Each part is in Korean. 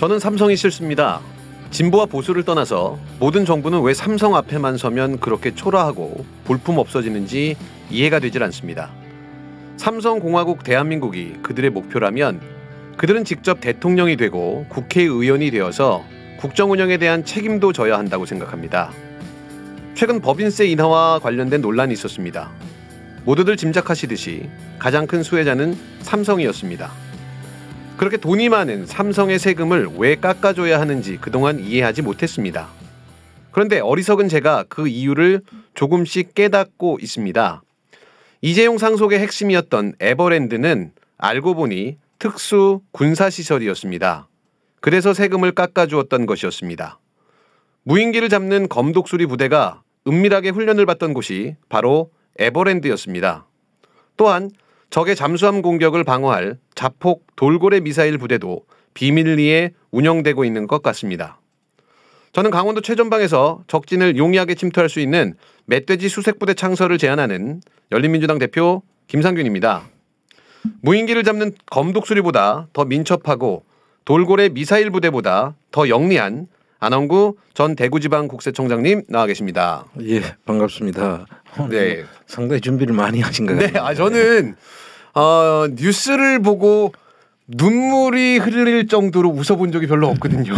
저는 삼성이 싫습니다. 진보와 보수를 떠나서 모든 정부는 왜 삼성 앞에만 서면 그렇게 초라하고 볼품 없어지는지 이해가 되질 않습니다. 삼성공화국 대한민국이 그들의 목표라면 그들은 직접 대통령이 되고 국회의원이 되어서 국정 운영에 대한 책임도 져야 한다고 생각합니다. 최근 법인세 인하와 관련된 논란이 있었습니다. 모두들 짐작하시듯이 가장 큰 수혜자는 삼성이었습니다. 그렇게 돈이 많은 삼성의 세금을 왜 깎아줘야 하는지 그동안 이해하지 못했습니다. 그런데 어리석은 제가 그 이유를 조금씩 깨닫고 있습니다. 이재용 상속의 핵심이었던 에버랜드는 알고 보니 특수 군사시설이었습니다. 그래서 세금을 깎아주었던 것이었습니다. 무인기를 잡는 검독수리 부대가 은밀하게 훈련을 받던 곳이 바로 에버랜드였습니다. 또한 적의 잠수함 공격을 방어할 자폭 돌고래 미사일 부대도 비밀리에 운영되고 있는 것 같습니다. 저는 강원도 최전방에서 적진을 용이하게 침투할 수 있는 멧돼지 수색부대 창설을 제안하는 열린민주당 대표 김상균입니다. 무인기를 잡는 검독수리보다 더 민첩하고 돌고래 미사일 부대보다 더 영리한 안원구 전 대구지방국세청장님 나와 계십니다. 예, 반갑습니다. 네, 상당히 준비를 많이 하신 것 같아요. 네, 저는 뉴스를 보고 눈물이 흐르릴 정도로 웃어본 적이 별로 없거든요.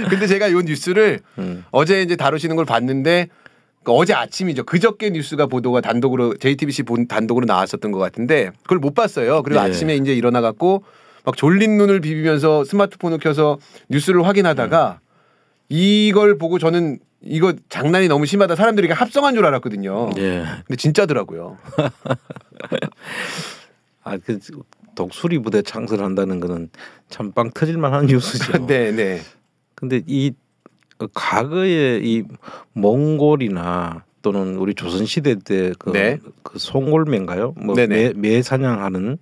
근데 제가 이 뉴스를 어제 이제 다루시는 걸 봤는데 어제 아침이죠. 그저께 뉴스가 보도가 단독으로 JTBC 단독으로 나왔었던 것 같은데 그걸 못 봤어요. 그리고 네. 아침에 이제 일어나 갖고 막 졸린 눈을 비비면서 스마트폰을 켜서 뉴스를 확인하다가 이걸 보고 저는 이거 장난이 너무 심하다. 사람들이 합성한 줄 알았거든요. 예. 근데 진짜더라고요. 그 독수리 부대 창설한다는 거는 참 빵 터질만한 뉴스죠. 네, 네. 근데 이 과거에 이 몽골이나 또는 우리 조선 시대 때 네. 그 송골매인가요? 뭐 매 사냥하는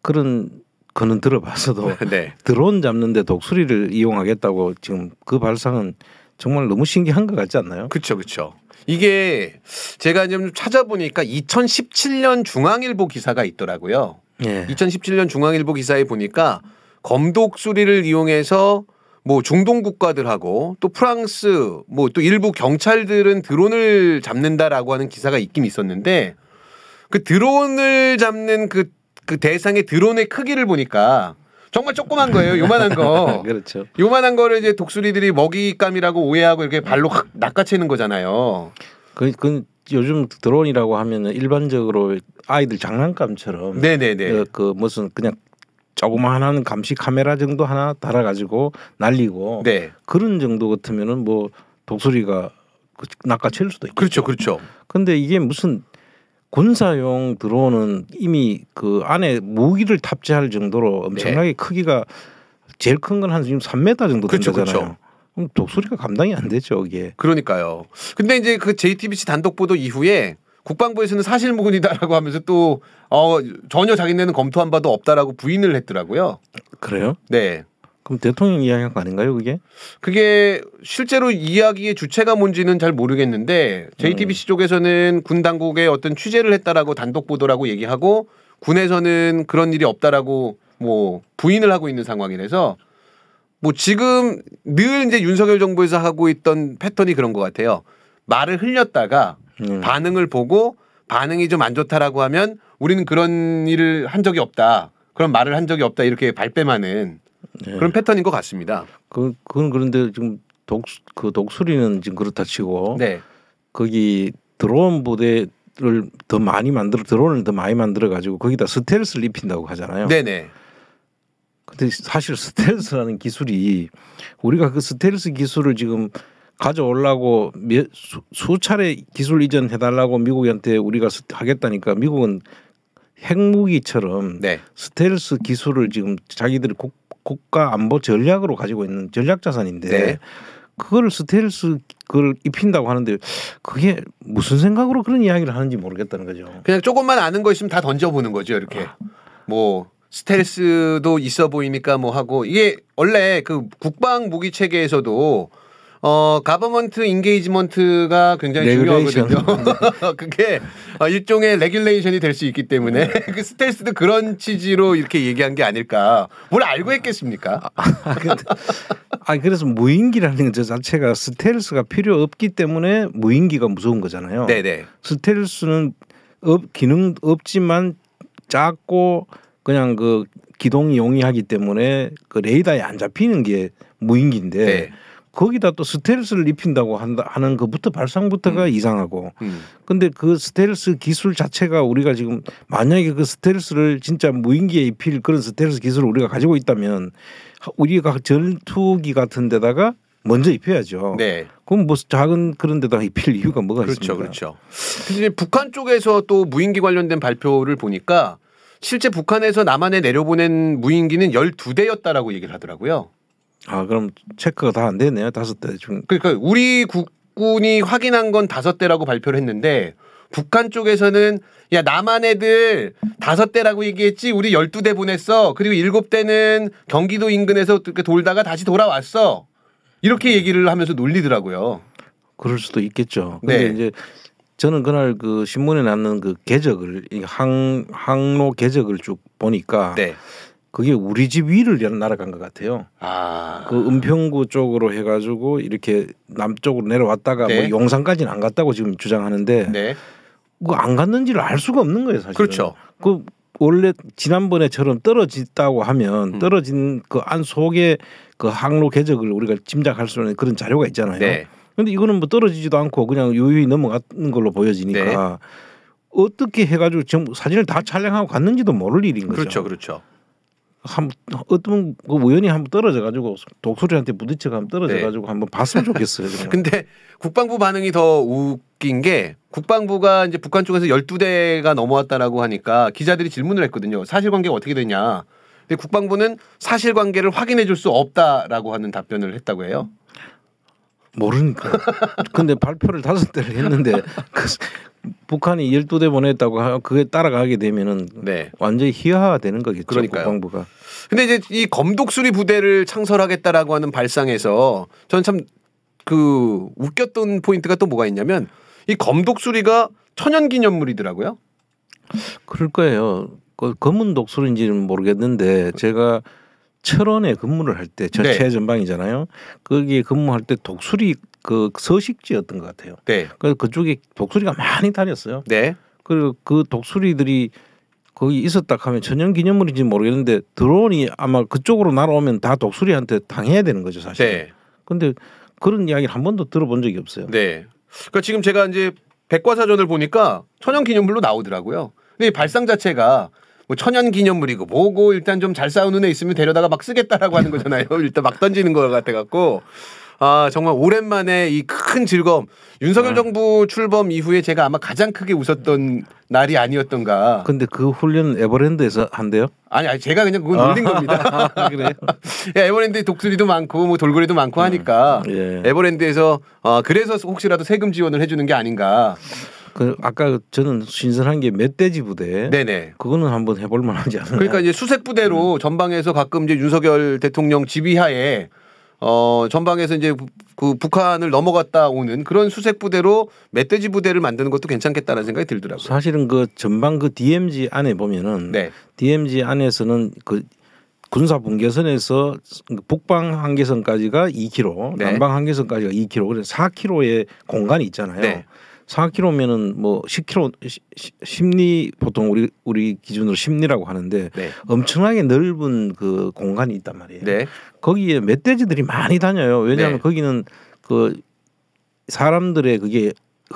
그런 거는 들어봤어도 네. 드론 잡는데 독수리를 이용하겠다고 지금 그 발상은 정말 너무 신기한 것 같지 않나요? 그렇죠, 그렇죠. 이게 제가 좀 찾아보니까 2017년 중앙일보 기사가 있더라고요. 예. 2017년 중앙일보 기사에 보니까 검독수리를 이용해서 뭐 중동 국가들하고 또 프랑스 뭐 또 일부 경찰들은 드론을 잡는다라고 하는 기사가 있긴 있었는데 그 드론을 잡는 그 대상의 드론의 크기를 보니까 정말 조그만 거예요. 요만한 거. 그렇죠. 요만한 거를 이제 독수리들이 먹잇감이라고 오해하고 이렇게 발로 확 낚아채는 거잖아요. 그 요즘 드론이라고 하면은 일반적으로 아이들 장난감처럼 네네네. 그 무슨 그냥 조그마한 감시 카메라 정도 하나 달아가지고 날리고 네. 그런 정도 같으면은 뭐 독수리가 낚아챌 수도 있고. 그렇죠, 그렇죠. 근데 이게 무슨 군사용 드론은 이미 그 안에 무기를 탑재할 정도로 엄청나게 크기가 제일 큰 건 한 3m 정도 그렇죠, 된다잖아요. 그렇죠. 그럼 독수리가 감당이 안 되죠, 이게. 그러니까요. 근데 이제 그 JTBC 단독 보도 이후에 국방부에서는 사실무근이다라고 하면서 또 전혀 자기네는 검토한 바도 없다라고 부인을 했더라고요. 그래요? 네. 그럼 대통령 이야기한 거 아닌가요, 그게? 그게 실제로 이야기의 주체가 뭔지는 잘 모르겠는데 JTBC 쪽에서는 군 당국에 어떤 취재를 했다라고 단독 보도라고 얘기하고 군에서는 그런 일이 없다라고 뭐 부인을 하고 있는 상황이라서 뭐 지금 늘 이제 윤석열 정부에서 하고 있던 패턴이 그런 것 같아요. 말을 흘렸다가 반응을 보고 반응이 좀 안 좋다라고 하면 우리는 그런 일을 한 적이 없다. 그런 말을 한 적이 없다. 이렇게 발뺌하는 그런 패턴인 것 같습니다. 그건 그런데 지금 독수리는 지금 그렇다 치고 네. 거기 드론 부대를 드론을 더 많이 만들어 가지고 거기다 스텔스를 입힌다고 하잖아요. 네네. 근데 사실 스텔스라는 기술이 우리가 그 스텔스 기술을 지금 가져오려고 수차례 기술 이전해달라고 미국한테 우리가 하겠다니까 미국은 핵무기처럼 스텔스 기술을 지금 자기들이 국가 안보 전략으로 가지고 있는 전략 자산인데 그걸 스텔스 그걸 입힌다고 하는데 그게 무슨 생각으로 그런 이야기를 하는지 모르겠다는 거죠. 그냥 조금만 아는 거 있으면 다 던져보는 거죠. 이렇게 뭐 스텔스도 있어 보이니까 뭐 하고 이게 원래 그 국방 무기 체계에서도 가버먼트 인게이지먼트가 굉장히 레귤레이션. 중요하거든요. 그게 일종의 레귤레이션이 될 수 있기 때문에 그 스텔스도 그런 취지로 이렇게 얘기한 게 아닐까. 뭘 알고 했겠습니까? 그래서 무인기라는 것 자체가 스텔스가 필요 없기 때문에 무인기가 무서운 거잖아요. 네네. 스텔스는 기능 없지만 작고 그냥 그 기동이 용이하기 때문에 그 레이더에 안 잡히는 게 무인기인데 네. 거기다 또 스텔스를 입힌다고 하는 것부터 발상부터가 이상하고 근데 그 스텔스 기술 자체가 우리가 지금 만약에 그 스텔스를 진짜 무인기에 입힐 그런 스텔스 기술을 우리가 가지고 있다면 우리가 전투기 같은 데다가 먼저 입혀야죠. 네. 그럼 뭐 작은 그런 데다가 입힐 이유가 뭐가 그렇죠, 있습니까? 그렇죠. 근데 북한 쪽에서 또 무인기 관련된 발표를 보니까 실제 북한에서 남한에 내려보낸 무인기는 12대였다라고 얘기를 하더라고요. 그럼 체크가 다 안 되네요. 5대 중. 그러니까 우리 국군이 확인한 건 5대라고 발표를 했는데 북한 쪽에서는 야 남한 애들 5대라고 얘기했지 우리 12대 보냈어. 그리고 7대는 경기도 인근에서 돌다가 다시 돌아왔어. 이렇게 얘기를 하면서 놀리더라고요. 그럴 수도 있겠죠. 근데 네. 이제 저는 그날 그 신문에 났는 그 궤적을 항로 궤적을 쭉 보니까 네. 그게 우리 집 위를 날아간 것 같아요. 그 은평구 쪽으로 해가지고 이렇게 남쪽으로 내려왔다가 네. 뭐 용산까지는 안 갔다고 지금 주장하는데 네. 그 안 갔는지를 알 수가 없는 거예요, 사실. 그렇죠. 그 원래 지난번에처럼 떨어졌다고 하면 떨어진 그 안 속에 그 항로 궤적을 우리가 짐작할 수 있는 그런 자료가 있잖아요. 네. 근데 이거는 뭐 떨어지지도 않고 그냥 유유히 넘어가는 걸로 보여지니까 네. 어떻게 해가지고 지금 사진을 다 촬영하고 갔는지도 모를 일인 거죠. 그렇죠, 그렇죠. 어떤 그 우연히 한번 떨어져가지고 독수리한테 부딪혀가 한번 떨어져가지고 한번 봤으면 좋겠어요. 그냥. 근데 국방부 반응이 더 웃긴 게 국방부가 이제 북한 쪽에서 12대가 넘어왔다라고 하니까 기자들이 질문을 했거든요. 사실관계가 어떻게 되냐. 근데 국방부는 사실관계를 확인해 줄 수 없다라고 하는 답변을 했다고 해요. 모르니까. 근데 발표를 5대를 했는데 북한이 12대 보냈다고 그게 따라가게 되면은 네. 완전히 희화화되는 거겠죠. 그러니까요. 국방부가. 근데 이제 이 검독수리 부대를 창설하겠다라고 하는 발상에서 저는 참 그 웃겼던 포인트가 또 뭐가 있냐면 이 검독수리가 천연기념물이더라고요. 그럴 거예요. 그 검은 독수리인지는 모르겠는데 제가 철원에 근무를 할 때 저 네. 최전방이잖아요. 거기에 근무할 때 독수리 그 서식지였던 것 같아요. 네. 그래서 그쪽에 독수리가 많이 다녔어요. 네. 그리고 그 독수리들이 거기 있었다 하면 천연기념물인지 모르겠는데 드론이 아마 그쪽으로 날아오면 다 독수리한테 당해야 되는 거죠, 사실. 네. 근데 그런 이야기를 한 번도 들어본 적이 없어요. 네. 그러니까 지금 제가 이제 백과사전을 보니까 천연기념물로 나오더라고요. 근데 이 발상 자체가 뭐 천연기념물이고 뭐고 일단 좀 잘 싸우는 애 있으면 데려다가 막 쓰겠다라고 하는 거잖아요. 일단 막 던지는 거 같아 갖고 정말 오랜만에 이 큰 즐거움. 윤석열 정부 출범 이후에 제가 아마 가장 크게 웃었던 날이 아니었던가. 근데 그 훈련은 에버랜드에서 한대요? 아니 제가 그냥 그건 놀린 겁니다. 그래요? 에버랜드에 독수리도 많고 뭐 돌고래도 많고 하니까 예. 에버랜드에서 그래서 혹시라도 세금 지원을 해주는 게 아닌가. 그 아까 저는 신선한 게 멧돼지 부대. 네네. 그거는 한번 해볼 만하지 않나요? 그러니까 이제 수색 부대로 전방에서 가끔 이제 윤석열 대통령 지휘하에 전방에서 이제 그 북한을 넘어갔다 오는 그런 수색 부대로 멧돼지 부대를 만드는 것도 괜찮겠다는 생각이 들더라고요. 사실은 그 전방 그 DMZ 안에 보면은 네. DMZ 안에서는 그 군사 분계선에서 북방 한계선까지가 2km, 네. 남방 한계선까지가 2km, 그래서 4km의 공간이 있잖아요. 네. 4km면은 뭐 10km 심리 보통 우리 기준으로 심리라고 하는데 네. 엄청나게 넓은 그 공간이 있단 말이에요. 네. 거기에 멧돼지들이 많이 다녀요. 왜냐하면 네. 거기는 그 사람들의 그게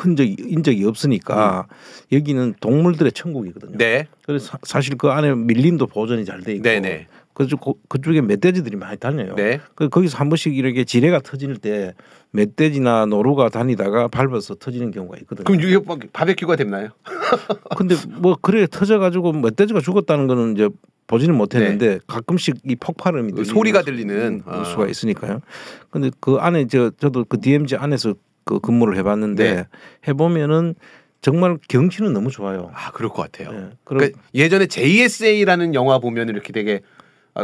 인적이 없으니까 여기는 동물들의 천국이거든요. 네. 그래서 사실 그 안에 밀림도 보존이 잘 돼 있고 네네. 그쪽에 멧돼지들이 많이 다녀요. 네. 거기서 한 번씩 이렇게 지뢰가 터질 때 멧돼지나 노루가 다니다가 밟아서 터지는 경우가 있거든요. 그럼 이게 바베큐가 됐나요? 근데 뭐 그래 터져가지고 멧돼지가 죽었다는 거는 이제 보지는 못했는데 가끔씩 이 폭발음이 소리가 들리는 수가 있으니까요. 근데 그 안에 저도 그 DMZ 안에서 그 근무를 해봤는데 네. 해보면은 정말 경치는 너무 좋아요. 그럴 것 같아요. 네. 그러니까 예전에 JSA라는 영화 보면 이렇게 되게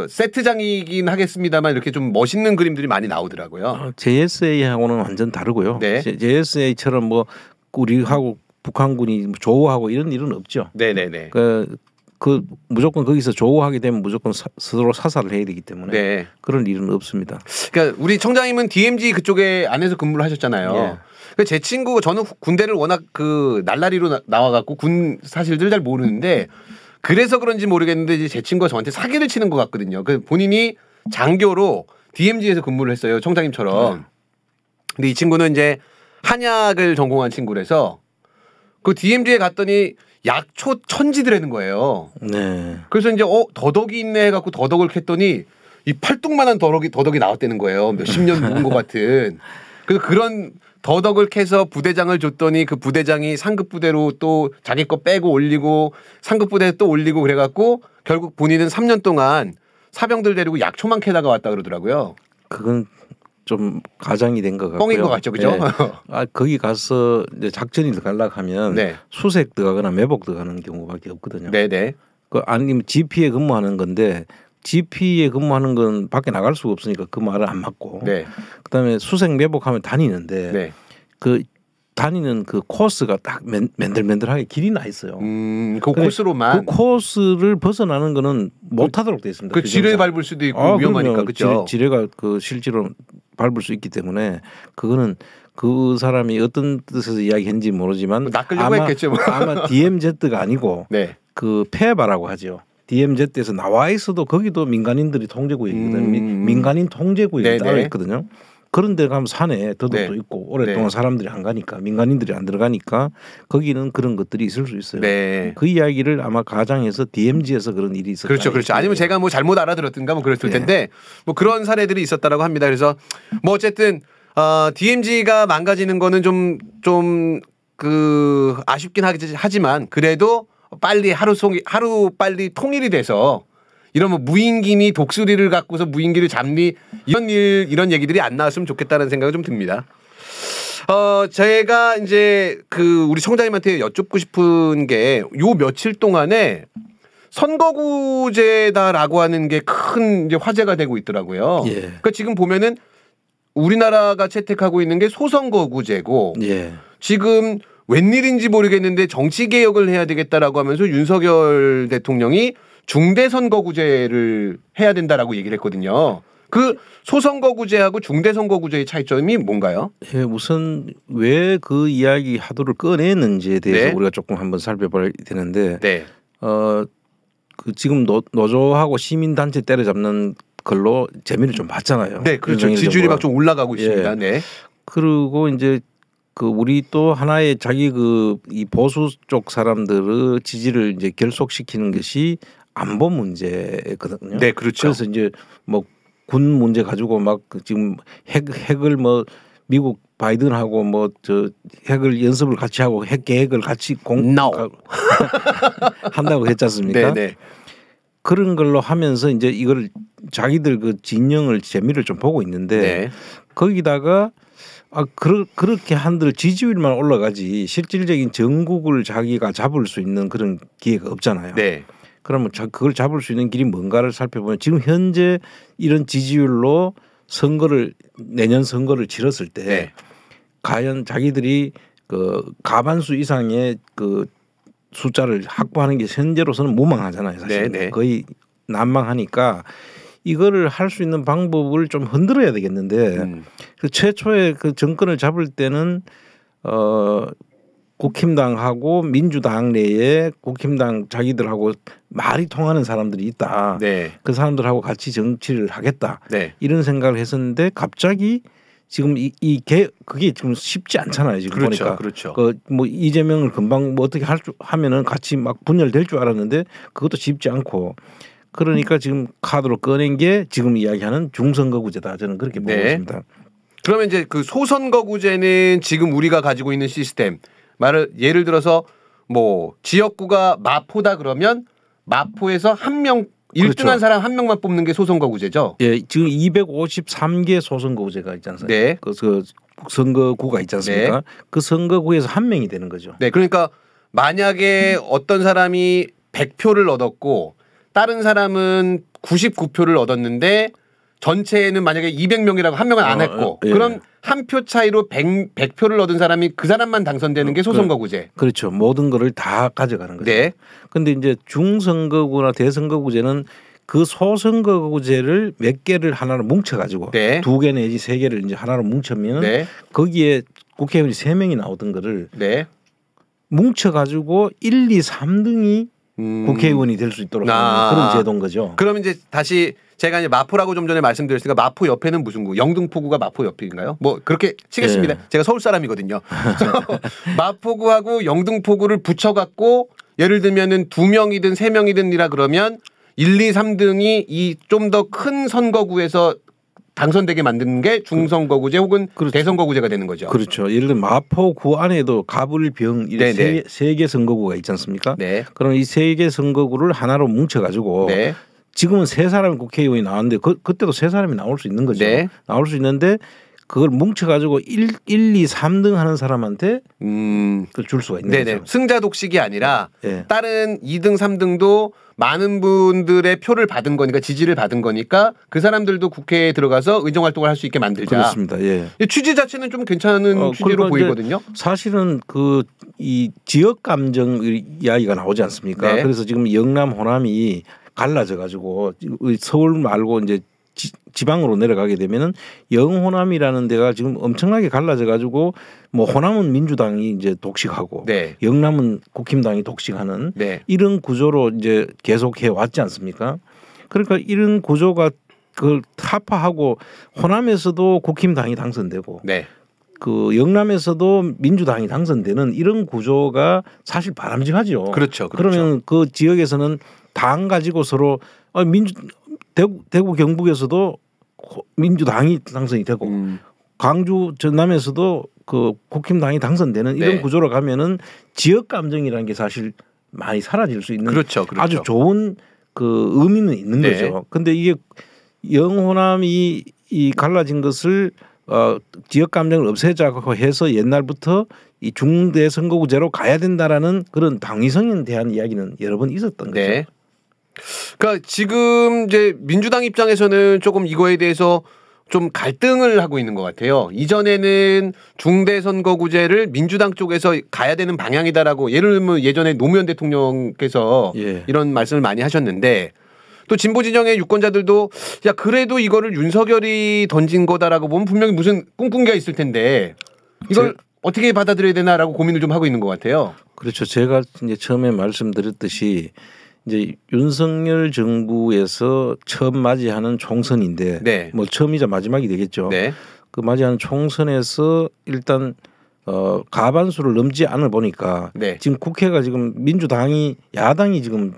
세트장이긴 하겠습니다만 이렇게 좀 멋있는 그림들이 많이 나오더라고요. JSA하고는 완전 다르고요. 네. JSA처럼 뭐 우리하고 북한군이 조우하고 이런 일은 없죠. 네네네. 그 무조건 거기서 조우하게 되면 무조건 서로 사살을 해야 되기 때문에 네. 그런 일은 없습니다. 그러니까 우리 청장님은 DMZ 그쪽에 안에서 근무를 하셨잖아요. 예. 그러니까 제 친구 저는 군대를 워낙 그 날라리로 나와갖고 군 사실들 잘 모르는데 그래서 그런지 모르겠는데 이제 제 친구가 저한테 사기를 치는 것 같거든요. 그 본인이 장교로 DMZ에서 근무를 했어요. 청장님처럼. 근데 이 친구는 이제 한약을 전공한 친구라서 그 DMZ에 갔더니 약초 천지더라는 거예요. 네. 그래서 이제 더덕이 있네 해갖고 더덕을 캤더니 이 팔뚝만한 더덕이 나왔다는 거예요. 몇십 년 묵은 것 같은. 그래서 그런 더덕을 캐서 부대장을 줬더니 그 부대장이 상급 부대로 또 자기 거 빼고 올리고 상급 부대에 또 올리고 그래갖고 결국 본인은 3년 동안 사병들 데리고 약초만 캐다가 왔다 그러더라고요. 그건 좀 가장이 된 것 같고요. 뻥인 것 같죠, 그죠? 네. 거기 가서 이제 작전이 들어가려고 하면 네. 수색 들어가거나 매복 들어가는 경우밖에 없거든요. 네네. 아니면 GP에 근무하는 건데 GP에 근무하는 건 밖에 나갈 수가 없으니까 그 말을 안 맞고. 네. 그다음에 수색 매복하면 다니는데 네. 그 다니는 그 코스가 딱 맨들맨들하게 길이 나 있어요. 그 코스로만. 그 코스를 벗어나는 거는 못하도록 돼 있습니다. 그 지뢰 밟을 수도 있고 위험하니까 그렇죠. 지뢰가 그 실제로 밟을 수 있기 때문에 그거는 그 사람이 어떤 뜻에서 이야기했는지 모르지만 낚으려고 했겠죠. 뭐. 아마 DMZ가 아니고 네. 그 페바라고 하죠. DMZ에서 나와 있어도 거기도 민간인들이 통제구역이거든요. 민간인 통제구역이 따로 있거든요. 그런 데 가면 산에 더덕도 네. 있고 오랫동안 네. 사람들이 안 가니까 민간인들이 안 들어가니까 거기는 그런 것들이 있을 수 있어요. 네. 그 이야기를 아마 가장해서 DMZ에서 그런 일이 있었다. 그렇죠, 그렇죠. 아니면 제가 뭐 잘못 알아들었든가 뭐 그랬을 텐데 뭐 그런 사례들이 있었다라고 합니다. 그래서 뭐 어쨌든 DMZ가 망가지는 거는 좀 그 아쉽긴 하지만 그래도 빨리 하루 빨리 통일이 돼서. 이런 뭐 무인기니 독수리를 갖고서 무인기를 잡니 이런 얘기들이 안 나왔으면 좋겠다는 생각이 좀 듭니다. 제가 이제 그 우리 청장님한테 여쭙고 싶은 게 요 며칠 동안에 선거구제다라고 하는 게 큰 이제 화제가 되고 있더라고요. 예. 그러니까 지금 보면은 우리나라가 채택하고 있는 게 소선거구제고 예. 지금 웬일인지 모르겠는데 정치 개혁을 해야 되겠다라고 하면서 윤석열 대통령이 중대선거구제를 해야 된다라고 얘기를 했거든요. 그 소선거구제하고 중대선거구제의 차이점이 뭔가요? 예, 우선 왜 그 이야기 하도를 꺼냈는지에 대해서 네. 우리가 조금 한번 살펴봐야 되는데, 네. 그 지금 노조하고 시민단체 때려잡는 걸로 재미를 좀 봤잖아요. 네, 그렇죠. 지지율이 막 좀 올라가고 있습니다. 네. 그리고 이제 그 우리 또 하나의 자기 이 보수 쪽 사람들의 지지를 이제 결속시키는 것이 안보 문제거든요. 네, 그렇죠. 그래서 이제 뭐 군 문제 가지고 막 지금 핵을 뭐 미국 바이든하고 뭐 저 핵을 연습을 같이 하고 핵 계획을 같이 한다고 했지 않습니까? 네, 네. 그런 걸로 하면서 이제 이걸 자기들 그 진영을 재미를 좀 보고 있는데 네. 거기다가 그렇게 한들 지지율만 올라가지 실질적인 전국을 자기가 잡을 수 있는 그런 기회가 없잖아요. 네. 그러면 그걸 잡을 수 있는 길이 뭔가를 살펴보면 지금 현재 이런 지지율로 내년 선거를 치렀을 때 네. 과연 자기들이 그 가반수 이상의 그 숫자를 확보하는 게 현재로서는 무망하잖아요. 사실 네, 네. 거의 난망하니까 이거를 할 수 있는 방법을 좀 흔들어야 되겠는데 그 최초에 그 정권을 잡을 때는 국힘당하고 민주당 내에 국힘당 자기들하고 말이 통하는 사람들이 있다. 네. 그 사람들하고 같이 정치를 하겠다. 네. 이런 생각을 했었는데 갑자기 지금 그게 지금 쉽지 않잖아요. 지금 그렇죠, 보니까 그렇죠. 뭐 이재명을 금방 뭐 어떻게 하면은 같이 막 분열될 줄 알았는데 그것도 쉽지 않고 그러니까 지금 카드로 꺼낸 게 지금 이야기하는 중선거구제다. 저는 그렇게 보고 네. 있습니다. 그러면 이제 그 소선거구제는 지금 우리가 가지고 있는 시스템 예를 들어서 뭐 지역구가 마포다 그러면 마포에서 한 명 1등한 그렇죠. 사람 한 명만 뽑는 게 소선거구제죠. 예, 지금 253개 소선거구제가 있지 않습니까? 네. 그 선거구가 있지 않습니까? 네. 그 선거구에서 한 명이 되는 거죠. 네, 그러니까 만약에 어떤 사람이 100표를 얻었고 다른 사람은 99표를 얻었는데 전체에는 만약에 200명이라고 한 명은 안 했고 예. 그럼 한 표 차이로 100표를 얻은 사람이 그 사람만 당선되는 게 소선거구제. 그렇죠. 모든 거를 다 가져가는 거죠. 네. 근데 이제 중선거구나 대선거구제는 그 소선거구제를 몇 개를 하나로 뭉쳐가지고 네. 2개 내지 3개를 이제 하나로 뭉치면 네. 거기에 국회의원이 3명이 나오던 거를 네. 뭉쳐가지고 1, 2, 3등이 국회의원이 될 수 있도록 하는 그런 제도인 거죠. 그럼 이제 다시 제가 이제 마포라고 좀 전에 말씀드렸으니까 마포 옆에는 무슨 구? 영등포구가 마포 옆인가요? 뭐 그렇게 치겠습니다. 네. 제가 서울 사람이거든요. 마포구하고 영등포구를 붙여갖고 예를 들면은 2명이든 3명이든이라 그러면 1, 2, 3등이 이 좀 더 큰 선거구에서 당선되게 만드는 게 중선거구제 혹은 그렇죠. 대선거구제가 되는 거죠. 그렇죠. 예를 들면 마포구 안에도 가불병 이렇게 세 개 선거구가 있지 않습니까? 네. 그럼 이 3개 선거구를 하나로 뭉쳐가지고 네. 지금은 3사람 국회의원이 나왔는데 그때도 3사람이 나올 수 있는 거죠. 네. 나올 수 있는데 그걸 뭉쳐가지고 1, 2, 3등 하는 사람한테 줄 수가 있는 네네. 거죠. 승자 독식이 아니라 네. 다른 2등, 3등도 많은 분들의 표를 받은 거니까 지지를 받은 거니까 그 사람들도 국회에 들어가서 의정 활동을 할 수 있게 만들자. 그렇습니다. 예. 취지 자체는 좀 괜찮은 취지로 보이거든요. 사실은 그 이 지역 감정 이야기가 나오지 않습니까? 네. 그래서 지금 영남 호남이 갈라져 가지고 서울 말고 이제 지방으로 내려가게 되면은 영호남이라는 데가 지금 엄청나게 갈라져 가지고 뭐 호남은 민주당이 이제 독식하고 네. 영남은 국힘당이 독식하는 네. 이런 구조로 이제 계속해 왔지 않습니까? 그러니까 이런 구조가 그걸 타파하고 호남에서도 국힘당이 당선되고 네. 그 영남에서도 민주당이 당선되는 이런 구조가 사실 바람직하죠. 그렇죠. 그러면 그 지역에서는 당 가지고 서로 대구 경북에서도 민주당이 당선이 되고 광주 전남에서도 그 국힘당이 당선되는 이런 네. 구조로 가면은 지역 감정이라는 게 사실 많이 사라질 수 있는 그렇죠. 아주 좋은 그 의미는 있는 네. 거죠. 근데 이게 영호남이 이 갈라진 것을 지역 감정을 없애자고 해서 옛날부터 이 중대 선거구제로 가야 된다라는 그런 당위성에 대한 이야기는 여러 번 있었던 네. 거죠. 그러니까 지금 이제 민주당 입장에서는 조금 이거에 대해서 좀 갈등을 하고 있는 것 같아요. 이전에는 중대 선거구제를 민주당 쪽에서 가야 되는 방향이다라고 예를 들면 예전에 노무현 대통령께서 예. 이런 말씀을 많이 하셨는데 또 진보 진영의 유권자들도 야 그래도 이거를 윤석열이 던진 거다라고 보면 분명히 무슨 꿍꿍이가 있을 텐데 이걸 어떻게 받아들여야 되나라고 고민을 좀 하고 있는 것 같아요. 그렇죠. 제가 이제 처음에 말씀드렸듯이 이제 윤석열 정부에서 처음 맞이하는 총선인데 네. 뭐 처음이자 마지막이 되겠죠. 네. 그 맞이하는 총선에서 일단 과반수를 넘지 않아 보니까 네. 지금 국회가 지금 민주당이 야당이 지금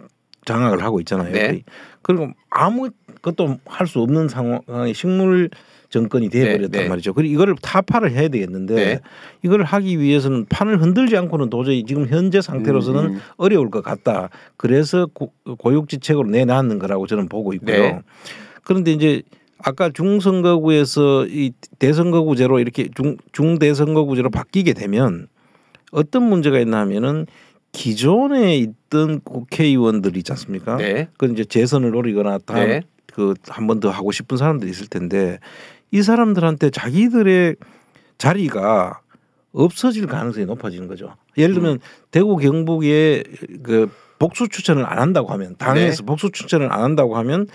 장악을 하고 있잖아요. 네. 그리고 아무것도 할 수 없는 상황이 식물 정권이 돼버렸단 네. 말이죠. 그리고 이거를 타파를 해야 되겠는데 네. 이걸 하기 위해서는 판을 흔들지 않고는 도저히 지금 현재 상태로서는 어려울 것 같다. 그래서 고육지책으로 내놨는 거라고 저는 보고 있고요. 네. 그런데 이제 아까 중선거구에서 이 대선거구제로 이렇게 중대선거구제로 바뀌게 되면 어떤 문제가 있나 하면은 기존에 있던 국회의원들 있지 않습니까? 네. 그 이제 재선을 노리거나 다음 네. 그 한 번 더 하고 싶은 사람들이 있을 텐데 이 사람들한테 자기들의 자리가 없어질 가능성이 높아지는 거죠. 예를 들면 대구 경북에 그 복수 추천을 안 한다고 하면 당에서 네. 복수 추천을 안 한다고 하면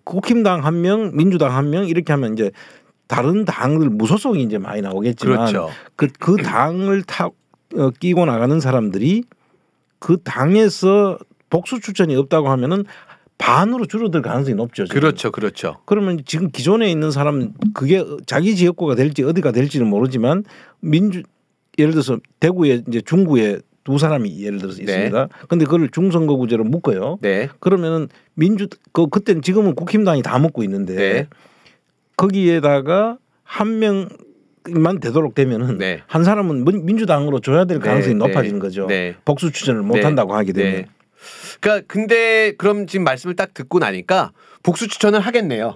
국힘당 1명, 민주당 1명 이렇게 하면 이제 다른 당들 무소속이 이제 많이 나오겠지만 그렇죠. 그 당을 끼고 나가는 사람들이 그 당에서 복수 추천이 없다고 하면은 반으로 줄어들 가능성이 높죠. 지금. 그렇죠. 그렇죠. 그러면 지금 기존에 있는 사람 그게 자기 지역구가 될지 어디가 될지는 모르지만 예를 들어서 대구에 이제 중구에 2사람이 예를 들어서 있습니다. 그런데 그걸 중선거구제로 묶어요. 네. 그러면은 그때는 지금은 국힘당이 다 묶고 있는데 네. 거기에다가 1명만 되도록 되면은 네. 한 사람은 민주당으로 줘야 될 가능성이 네. 높아지는 거죠. 네. 복수 추천을 못 한다고 하게 되면. 네. 그러니까 근데 그럼 지금 말씀을 딱 듣고 나니까 복수 추천을 하겠네요.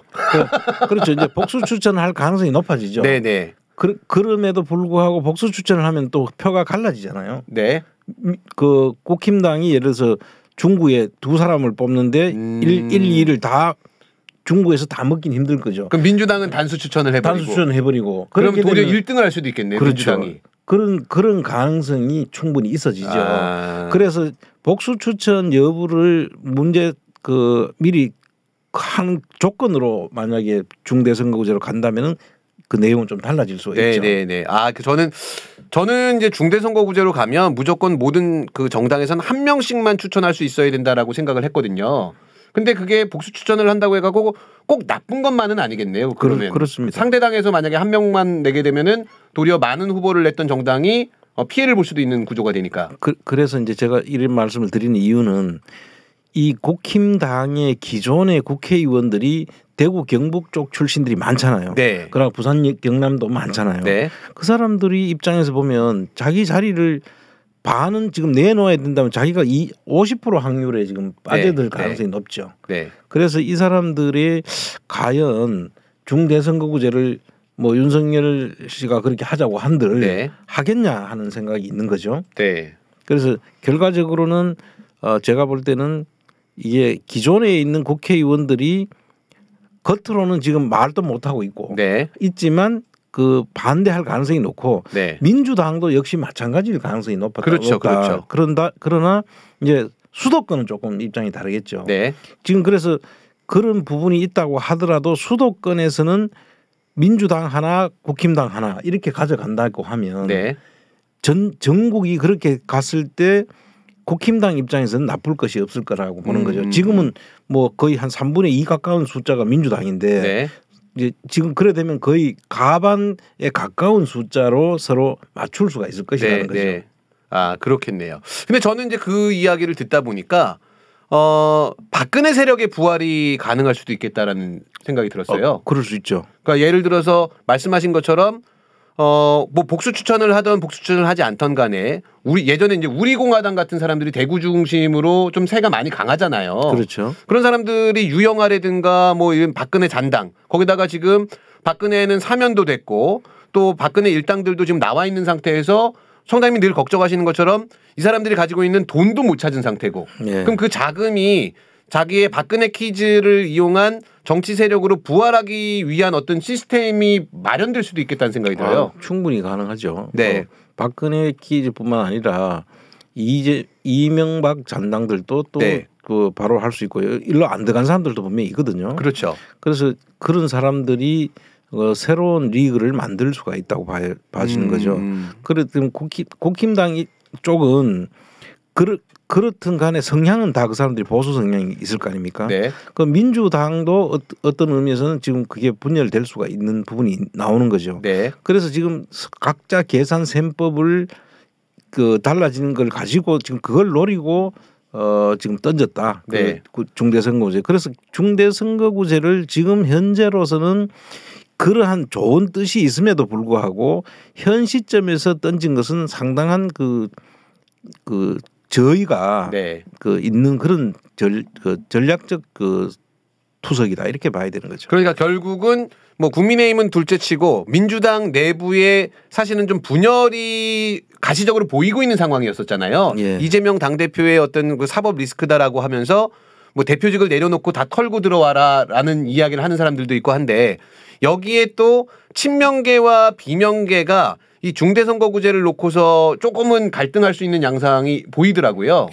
그렇죠. 이제 복수 추천을 할 가능성이 높아지죠. 네네. 그럼에도 불구하고 복수 추천을 하면 또 표가 갈라지잖아요. 네. 그 국힘당이 예를 들어서 중구에 두 사람을 뽑는데 1, 2를 다 중구에서 다 먹긴 힘들 거죠. 그럼 민주당은 단수 추천을 해버리고. 단수 추천을 해버리고. 그럼 도리어 1등을 할 수도 있겠네요. 그렇죠. 민주당이. 그런 가능성이 충분히 있어지죠. 그래서 복수 추천 여부를 미리 한 조건으로 만약에 중대선거구제로 간다면은 그 내용은 좀 달라질 수 있죠. 네네네. 저는 이제 중대선거구제로 가면 무조건 모든 그 정당에서는 한 명씩만 추천할 수 있어야 된다라고 생각을 했거든요. 근데 그게 복수 추천을 한다고 해가지고 꼭 나쁜 것만은 아니겠네요. 그러면 그렇습니다. 상대당에서 만약에 한 명만 내게 되면은 도리어 많은 후보를 냈던 정당이 피해를 볼 수도 있는 구조가 되니까. 그래서 이제 제가 이런 말씀을 드리는 이유는 이 국힘당의 기존의 국회의원들이 대구 경북 쪽 출신들이 많잖아요. 네. 그러나 부산 경남도 많잖아요. 네. 그 사람들이 입장에서 보면 자기 자리를 반은 지금 내놓아야 된다면 자기가 50% 확률에 지금 빠져들 가능성이 높죠. 네. 그래서 이 사람들이 과연 중대선거구제를 뭐 윤석열 씨가 그렇게 하자고 한들 하겠냐 하는 생각이 있는 거죠. 네. 그래서 결과적으로는 제가 볼 때는 이게 기존에 있는 국회의원들이 겉으로는 지금 말도 못 하고 있고 있지만 그 반대할 가능성이 높고 민주당도 역시 마찬가지일 가능성이 높다. 그렇죠. 그러나 이제 수도권은 조금 입장이 다르겠죠. 네. 지금 그래서 그런 부분이 있다고 하더라도 수도권에서는 민주당 하나, 국힘당 하나 이렇게 가져간다고 하면 전국이 그렇게 갔을 때 국힘당 입장에서는 나쁠 것이 없을 거라고 보는 거죠. 지금은 뭐 거의 한 3분의 2 가까운 숫자가 민주당인데 이제 지금 그래 되면 거의 가반에 가까운 숫자로 서로 맞출 수가 있을 것이라는 거죠. 아, 그렇겠네요. 근데 저는 이제 그 이야기를 듣다 보니까 박근혜 세력의 부활이 가능할 수도 있겠다라는 생각이 들었어요. 그럴 수 있죠. 그러니까 예를 들어서 말씀하신 것처럼 뭐 복수 추천을 하던 복수 추천을 하지 않던 간에 예전에 이제 우리공화당 같은 사람들이 대구 중심으로 좀 세가 많이 강하잖아요. 그렇죠. 그런 사람들이 유영아라든가 뭐 이런 박근혜 잔당 거기다가 지금 박근혜는 사면도 됐고 또 박근혜 일당들도 지금 나와 있는 상태에서 성당님이 늘 걱정하시는 것처럼 이 사람들이 가지고 있는 돈도 못 찾은 상태고 그럼 그 자금이 자기의 박근혜 키즈를 이용한 정치 세력으로 부활하기 위한 어떤 시스템이 마련될 수도 있겠다는 생각이 들어요. 충분히 가능하죠. 네. 박근혜 키즈뿐만 아니라 이명박 잔당들도 또 그 바로 할 수 있고 일로 안 들어간 사람들도 분명히 있거든요. 그렇죠. 그래서 그런 사람들이 새로운 리그를 만들 수가 있다고 봐지는 거죠. 그렇다면 국힘당 쪽은 그렇든 간에 성향은 다 그 사람들이 보수 성향이 있을 거 아닙니까? 그 민주당도 어떤 의미에서는 지금 그게 분열될 수가 있는 부분이 나오는 거죠. 그래서 지금 각자 계산 셈법을 달라지는 걸 가지고 지금 그걸 노리고 지금 던졌다. 그 중대선거구제. 그래서 중대선거구제를 지금 현재로서는 그러한 좋은 뜻이 있음에도 불구하고 현 시점에서 던진 것은 상당한 그 저희가 있는 그런 전략적 투석이다 이렇게 봐야 되는 거죠. 그러니까 결국은 뭐 국민의힘은 둘째치고 민주당 내부에 사실은 좀 분열이 가시적으로 보이고 있는 상황이었었잖아요. 이재명 당대표의 어떤 그 사법 리스크다라고 하면서 뭐 대표직을 내려놓고 다 털고 들어와라라는 이야기를 하는 사람들도 있고 한데 여기에 또 친명계와 비명계가 이 중대선거구제를 놓고서 조금은 갈등할 수 있는 양상이 보이더라고요.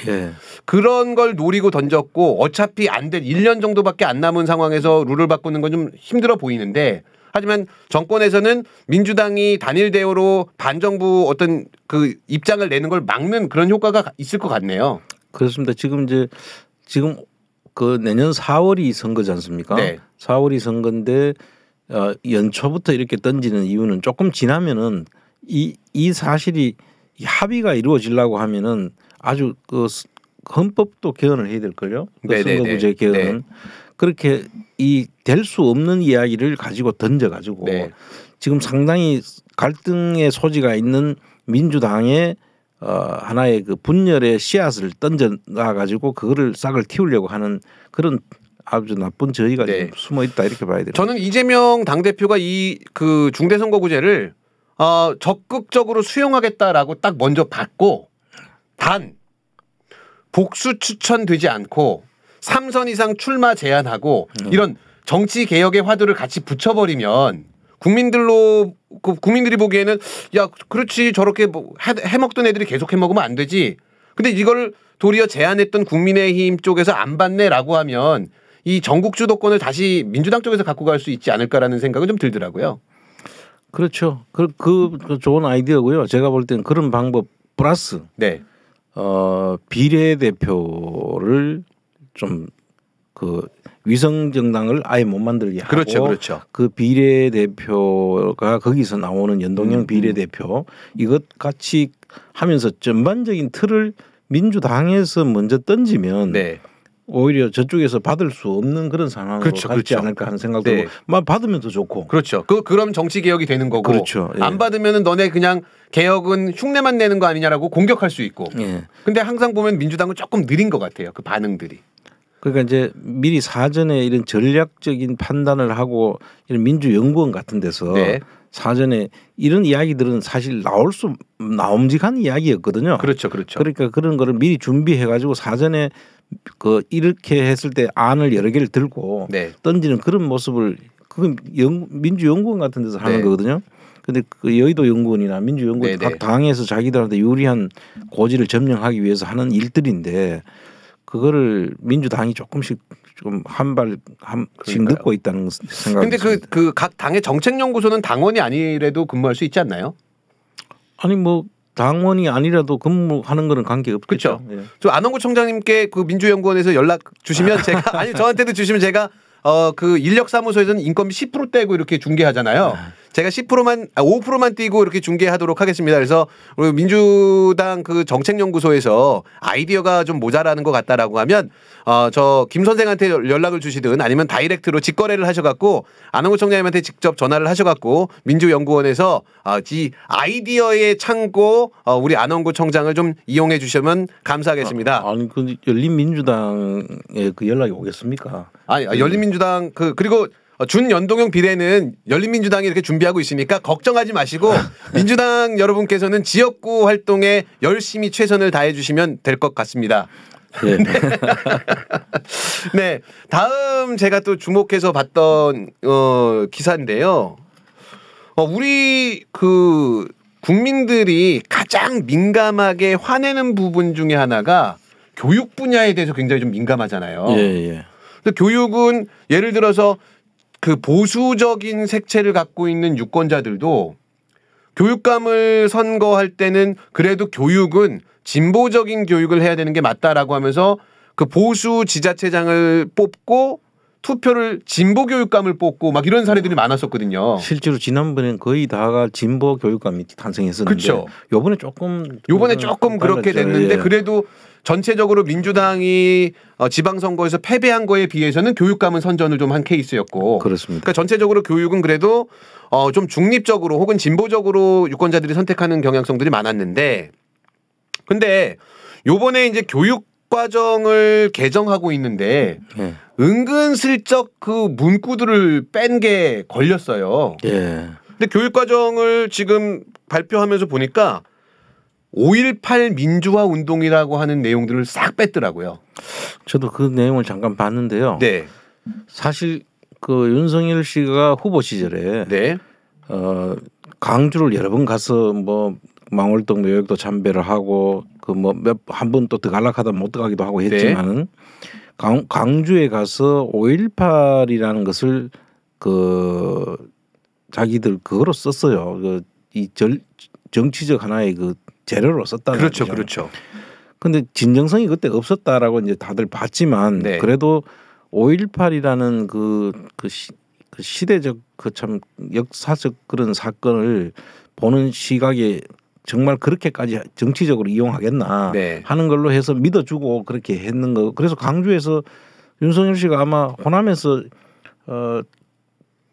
그런 걸 노리고 던졌고 어차피 안 될 1년 정도밖에 안 남은 상황에서 룰을 바꾸는 건 좀 힘들어 보이는데 하지만 정권에서는 민주당이 단일 대우로 반정부 어떤 그 입장을 내는 걸 막는 그런 효과가 있을 것 같네요. 그렇습니다. 지금 그 내년 4월이 선거지 않습니까? 4월이 선거인데 연초부터 이렇게 던지는 이유는 조금 지나면은 이 사실이 합의가 이루어지려고 하면은 아주 그 헌법도 개헌을 해야 될 걸요. 선거구제 개헌은 그렇게 될 수 없는 이야기를 가지고 던져가지고 지금 상당히 갈등의 소지가 있는 민주당의 하나의 그 분열의 씨앗을 던져놔 가지고 그거를 싹을 틔우려고 하는 그런 아주 나쁜 저희가 숨어 있다 이렇게 봐야 돼요. 저는 이재명 당대표가 이 그 중대선거구제를 적극적으로 수용하겠다라고 딱 먼저 받고 단 복수 추천되지 않고 3선 이상 출마 제한하고 이런 정치 개혁의 화두를 같이 붙여버리면 국민들이 보기에는 야 그렇지 저렇게 뭐 해먹던 애들이 계속 해먹으면 안 되지. 근데 이걸 도리어 제안했던 국민의힘 쪽에서 안 받네라고 하면 이 전국 주도권을 다시 민주당 쪽에서 갖고 갈 수 있지 않을까라는 생각은 좀 들더라고요. 그렇죠. 그 좋은 아이디어고요. 제가 볼 때는 그런 방법 플러스 네. 비례대표를 좀 그 위성 정당을 아예 못 만들게 하고 그렇죠. 그 비례대표가 거기서 나오는 연동형 비례대표 이것 같이 하면서 전반적인 틀을 민주당에서 먼저 던지면 네. 오히려 저쪽에서 받을 수 없는 그런 상황으로 갔지 않을까 하는 생각도 네. 막 받으면 더 좋고 그렇죠. 그럼 정치 개혁이 되는 거고 그렇죠. 예. 안 받으면은 너네 그냥 개혁은 흉내만 내는 거 아니냐라고 공격할 수 있고. 예. 근데 항상 보면 민주당은 조금 느린 것 같아요. 그 반응들이. 그러니까 이제 미리 사전에 이런 전략적인 판단을 하고 이런 민주연구원 같은 데서 네. 사전에 이런 이야기들은 사실 나옴직한 이야기였거든요. 그렇죠. 그러니까 그런 거를 미리 준비해 가지고 사전에 그 이렇게 했을 때 안을 여러 개를 들고 네. 던지는 그런 모습을 그건 민주연구원 같은 데서 하는 네. 거거든요. 근데 그 여의도 연구원이나 민주연구원 네, 각 네. 당에서 자기들한테 유리한 고지를 점령하기 위해서 하는 일들인데 그거를 민주당이 조금씩 좀 한 발씩 늦고 있다는 생각이 근데 그 각 당의 정책연구소는 당원이 아니래도 근무할 수 있지 않나요? 아니 뭐 당원이 아니라도 근무하는 거는 관계 그렇죠. 없겠죠. 예. 저 안원구 총장님께 그 민주연구원에서 연락 주시면 제가 아니 저한테도 주시면 제가 그 인력사무소에서는 인건비 10% 떼고 이렇게 중개하잖아요. 제가 10%만 5%만 띄고 이렇게 중개하도록 하겠습니다. 그래서 우리 민주당 그 정책연구소에서 아이디어가 좀 모자라는 것 같다라고 하면 저 김 선생한테 연락을 주시든 아니면 다이렉트로 직거래를 하셔갖고 안원구 총장님한테 직접 전화를 하셔갖고 민주연구원에서 이 아이디어의 창고 우리 안원구 총장을 좀 이용해 주시면 감사하겠습니다. 아니 그 열린민주당에 그 연락이 오겠습니까? 아니 열린민주당 그리고 준연동형 비례는 열린민주당이 이렇게 준비하고 있으니까 걱정하지 마시고 민주당 여러분께서는 지역구 활동에 열심히 최선을 다해 주시면 될 것 같습니다. 네. 네, 다음 제가 또 주목해서 봤던 기사인데요. 우리 그 국민들이 가장 민감하게 화내는 부분 중에 하나가 교육 분야에 대해서 굉장히 좀 민감하잖아요. 예. 근데 교육은 예를 들어서 그 보수적인 색채를 갖고 있는 유권자들도 교육감을 선거할 때는 그래도 교육은 진보적인 교육을 해야 되는 게 맞다라고 하면서 그 보수 지자체장을 뽑고 투표를 진보 교육감을 뽑고 막 이런 사례들이 많았었거든요. 실제로 지난번엔 거의 다가 진보 교육감이 탄생했었는데 그렇죠. 요번에 조금 그렇게 됐는데 예. 그래도 전체적으로 민주당이 지방선거에서 패배한 거에 비해서는 교육감은 선전을 좀 한 케이스였고 그렇습니다. 그러니까 전체적으로 교육은 그래도 좀 중립적으로 혹은 진보적으로 유권자들이 선택하는 경향성들이 많았는데 근데 요번에 이제 교육 과정을 개정하고 있는데 예. 은근슬쩍 그 문구들을 뺀 게 걸렸어요. 예. 근데 교육 과정을 지금 발표하면서 보니까 5.18 민주화 운동이라고 하는 내용들을 싹 뺐더라고요. 저도 그 내용을 잠깐 봤는데요. 네. 사실 그 윤석열 씨가 후보 시절에 네. 광주를 여러 번 가서 뭐 망월동 묘역도 참배를 하고 그 뭐 한 번 또 더 갈락하다 못 들어가기도 하고 했지만은 광주에 가서 5.18이라는 것을 그 자기들 그거로 썼어요. 그 이 정치적 하나의 그 재료로 썼다는 그렇죠, 거죠. 그렇죠. 근데 진정성이 그때 없었다라고 이제 다들 봤지만 네. 그래도 5.18이라는 그 시대적 그 참 역사적 그런 사건을 보는 시각에 정말 그렇게까지 정치적으로 이용하겠나 네. 하는 걸로 해서 믿어주고 그렇게 했는 거. 그래서 광주에서 윤석열 씨가 아마 호남에서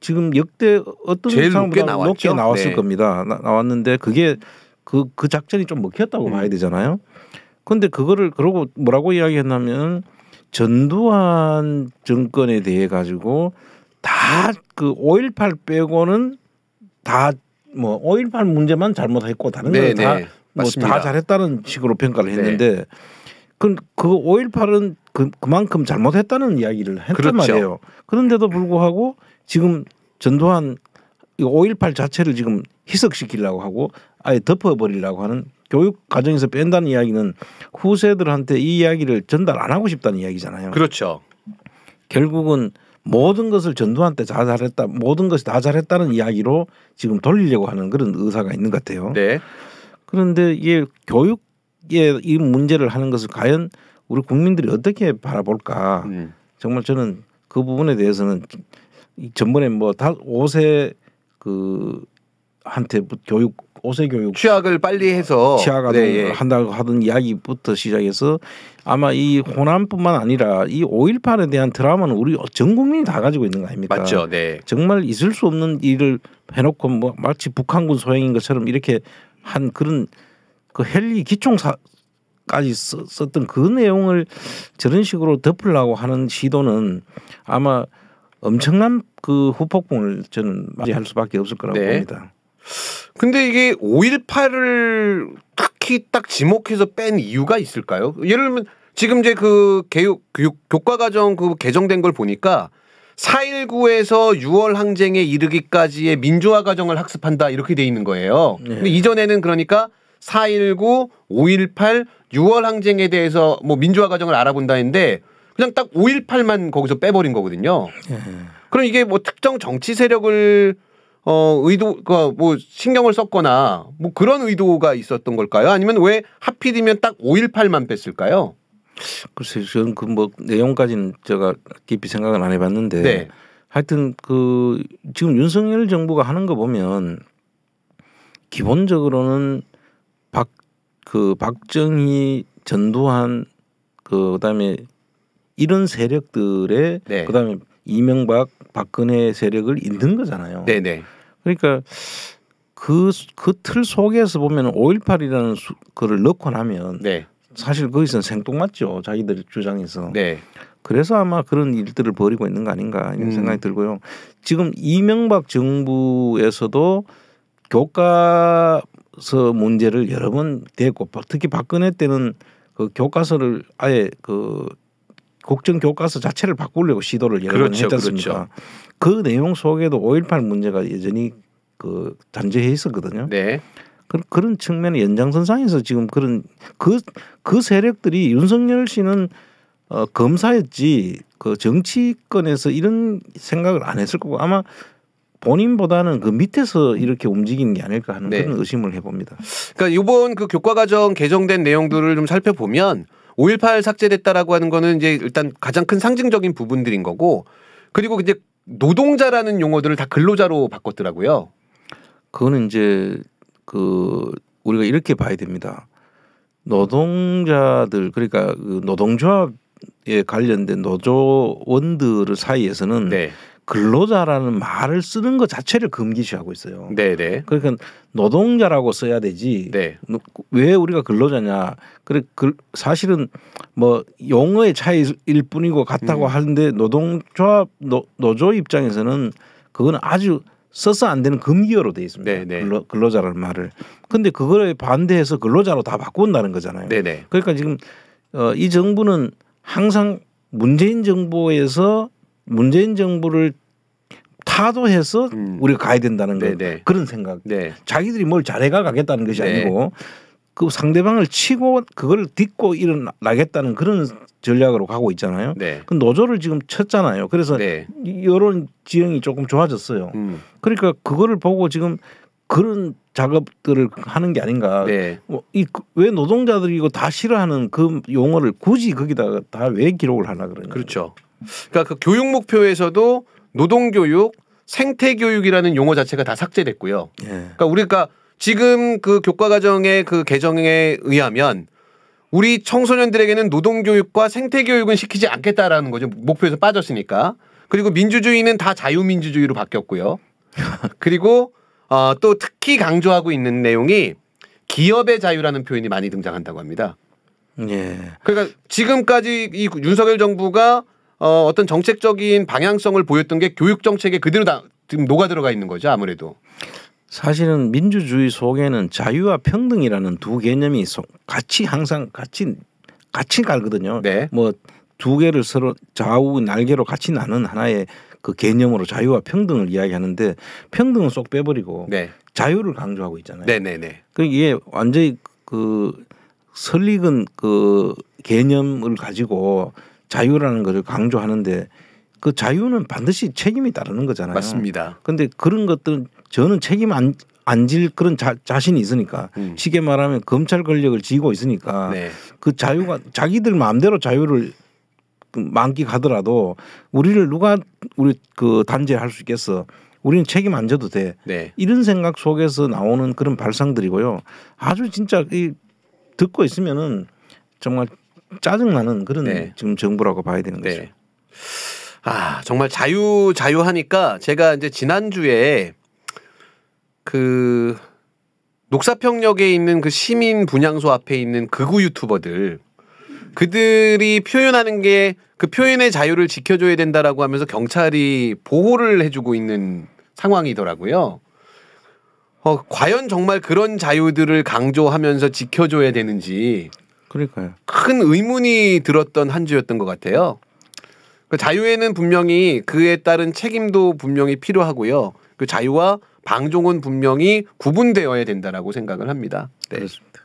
지금 역대 어떤 제일 상황보다 높게 높게 나왔을 네. 겁니다. 나왔는데 그게 그 작전이 좀 먹혔다고 봐야 되잖아요. 그런데 그거를 그러고 뭐라고 이야기했냐면 전두환 정권에 대해 가지고 다 그 5.18 빼고는 다 뭐 5.18 문제만 잘못했고 다른 건 다 뭐 다 잘했다는 식으로 평가를 했는데 그 5.18은 그만큼 잘못했다는 이야기를 했단 그렇죠. 말이에요. 그런데도 불구하고 지금 전두환 5.18 자체를 지금 희석시키려고 하고 아예 덮어버리려고 하는 교육 과정에서 뺀다는 이야기는 후세들한테 이 이야기를 전달 안 하고 싶다는 이야기잖아요. 그렇죠. 결국은 모든 것을 전두환 때 다 잘했다, 모든 것이 다 잘했다는 이야기로 지금 돌리려고 하는 그런 의사가 있는 것 같아요. 네. 그런데 이게 교육에 이 문제를 하는 것을 과연 우리 국민들이 어떻게 바라볼까? 정말 저는 그 부분에 대해서는 전번에 뭐 5세 한테 교육 5세 교육 취약을 빨리 해서 취약아동을 한다고 하던 이야기부터 시작해서 아마 이 호남뿐만 아니라 이 5.18에 대한 트라우마는 우리 전 국민이 다 가지고 있는 거 아닙니까? 맞죠. 네. 정말 있을 수 없는 일을 해놓고 뭐 마치 북한군 소행인 것처럼 이렇게 한 그런 그 헬리 기총사까지 썼던 그 내용을 저런 식으로 덮으려고 하는 시도는 아마 엄청난 그 후폭풍을 저는 맞이할 수밖에 없을 거라고 봅니다. 근데 이게 5.18을 특히 딱 지목해서 뺀 이유가 있을까요? 예를 들면 지금 이제 그 교과과정 그 개정된 걸 보니까 4.19에서 6월 항쟁에 이르기까지의 민주화 과정을 학습한다 이렇게 돼 있는 거예요. 근데 이전에는 그러니까 4.19, 5.18, 6월 항쟁에 대해서 뭐 민주화 과정을 알아본다 했는데 그냥 딱 5.18만 거기서 빼버린 거거든요. 그럼 이게 뭐 특정 정치 세력을 의도가 뭐 신경을 썼거나 뭐 그런 의도가 있었던 걸까요? 아니면 왜 하필이면 딱 5.18만 뺐을까요? 글쎄요, 저는 그 뭐 내용까지는 제가 깊이 생각은 안 해봤는데 하여튼 그 지금 윤석열 정부가 하는 거 보면 기본적으로는 박정희, 전두환 그다음에 이런 세력들의 그다음에 이명박, 박근혜 세력을 잇는 거잖아요. 네네. 그러니까 그 틀 속에서 보면 5.18이라는 거를 넣고 나면 사실 거기서는 생뚱맞죠. 자기들 주장에서. 그래서 아마 그런 일들을 벌이고 있는 거 아닌가 이런 생각이 들고요. 지금 이명박 정부에서도 교과서 문제를 여러 번 됐고 특히 박근혜 때는 그 교과서를 아예 그 국정 교과서 자체를 바꾸려고 시도를 여러 번 했지 않습니까? 그 내용 속에도 5.18 문제가 여전히 그 잔재해 있었거든요. 그런 측면의 연장선상에서 지금 그런 그 세력들이 윤석열 씨는 검사였지 그 정치권에서 이런 생각을 안 했을 거고 아마 본인보다는 그 밑에서 이렇게 움직이는 게 아닐까 하는 그런 의심을 해봅니다. 그러니까 이번 그 교과과정 개정된 내용들을 좀 살펴보면 5.18 삭제됐다라고 하는 거는 이제 일단 가장 큰 상징적인 부분들인 거고 그리고 이제 노동자라는 용어들을 다 근로자로 바꿨더라고요. 그거는 이제 그 우리가 이렇게 봐야 됩니다. 노동자들 그러니까 그 노동조합에 관련된 노조원들 사이에서는 근로자라는 말을 쓰는 것 자체를 금기시하고 있어요. 그러니까 노동자라고 써야 되지. 왜 우리가 근로자냐? 그래 사실은 뭐 용어의 차이일 뿐이고 같다고 하는데 노동조합 노조 입장에서는 그거는 아주 써서 안 되는 금기어로 돼 있습니다. 근로자라는 말을. 근데 그거에 반대해서 근로자로 다 바꾼다는 거잖아요. 그러니까 지금 이 정부는 항상 문재인 정부에서 문재인 정부를 타도해서 우리가 가야 된다는 그런 생각. 자기들이 뭘 잘해가 가겠다는 것이 아니고 그 상대방을 치고 그걸 딛고 일어나겠다는 그런 전략으로 가고 있잖아요. 그 노조를 지금 쳤잖아요. 그래서 여론 지형이 조금 좋아졌어요. 그러니까 그거를 보고 지금 그런 작업들을 하는 게 아닌가. 왜 노동자들이 이거 다 싫어하는 그 용어를 굳이 거기다가 다 왜 기록을 하나 그러냐. 그렇죠. 그러니까 그 교육 목표에서도 노동교육, 생태교육이라는 용어 자체가 다 삭제됐고요. 그러니까 우리가 지금 그 교과과정의 그 개정에 의하면 우리 청소년들에게는 노동교육과 생태교육은 시키지 않겠다라는 거죠. 목표에서 빠졌으니까. 그리고 민주주의는 다 자유민주주의로 바뀌었고요. 그리고 또 특히 강조하고 있는 내용이 기업의 자유라는 표현이 많이 등장한다고 합니다. 그러니까 지금까지 이 윤석열 정부가 어떤 정책적인 방향성을 보였던 게 교육 정책에 그대로 다 지금 녹아 들어가 있는 거죠. 아무래도. 사실은 민주주의 속에는 자유와 평등이라는 두 개념이 같이 항상 같이 같이 깔거든요. 네. 뭐 두 개를 서로 좌우 날개로 같이 나눈 하나의 그 개념으로 자유와 평등을 이야기하는데 평등은 쏙 빼버리고 네. 자유를 강조하고 있잖아요. 네네네. 그 이게 완전히 그 설익은 그 개념을 가지고 자유라는 것을 강조하는데 그 자유는 반드시 책임이 따르는 거잖아요. 맞습니다. 그런데 그런 것들은 저는 책임 안 질 그런 자신이 있으니까 쉽게 말하면 검찰 권력을 쥐고 있으니까 네. 그 자유가 자기들 마음대로 자유를 만끽하더라도 우리를 누가 우리 그 단죄할 수 있겠어. 우리는 책임 안 져도 돼. 네. 이런 생각 속에서 나오는 그런 발상들이고요. 아주 진짜 이 듣고 있으면은 정말 짜증나는 그런 네. 지금 정부라고 봐야 되는 거죠. 네. 아 정말 자유하니까 제가 이제 지난주에 그 녹사평역에 있는 그 시민 분향소 앞에 있는 극우 유튜버들 그들이 표현하는 게 그 표현의 자유를 지켜줘야 된다라고 하면서 경찰이 보호를 해주고 있는 상황이더라고요. 과연 정말 그런 자유들을 강조하면서 지켜줘야 되는지 그러니까요. 큰 의문이 들었던 한 주였던 것 같아요. 그 자유에는 분명히 그에 따른 책임도 분명히 필요하고요. 그 자유와 방종은 분명히 구분되어야 된다라고 생각을 합니다. 네. 그렇습니다.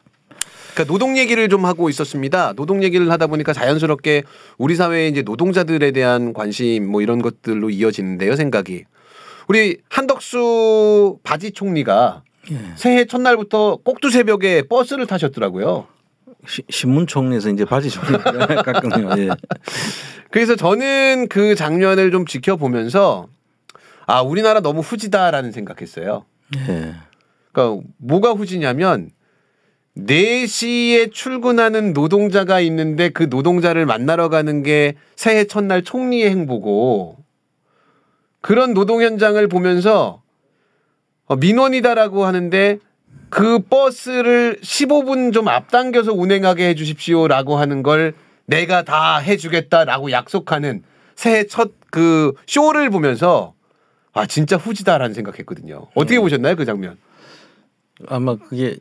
그러니까 노동 얘기를 좀 하고 있었습니다. 노동 얘기를 하다 보니까 자연스럽게 우리 사회의 이제 노동자들에 대한 관심 뭐 이런 것들로 이어지는데요. 생각이 우리 한덕수 바지 총리가 새해 첫날부터 꼭두 새벽에 버스를 타셨더라고요. 신문총리에서 이제 바지 총리가 깎네요. 예. 그래서 저는 그 장면을 좀 지켜보면서 아 우리나라 너무 후지다라는 생각했어요. 예. 그러니까 뭐가 후지냐면 4시에 출근하는 노동자가 있는데 그 노동자를 만나러 가는 게 새해 첫날 총리의 행보고 그런 노동 현장을 보면서 민원이다라고 하는데 그 버스를 15분 좀 앞당겨서 운행하게 해 주십시오라고 하는 걸 내가 다 해주겠다라고 약속하는 새해 첫 그 쇼를 보면서 아 진짜 후지다라는 생각했거든요. 어떻게 보셨나요 그 장면? 아마 그게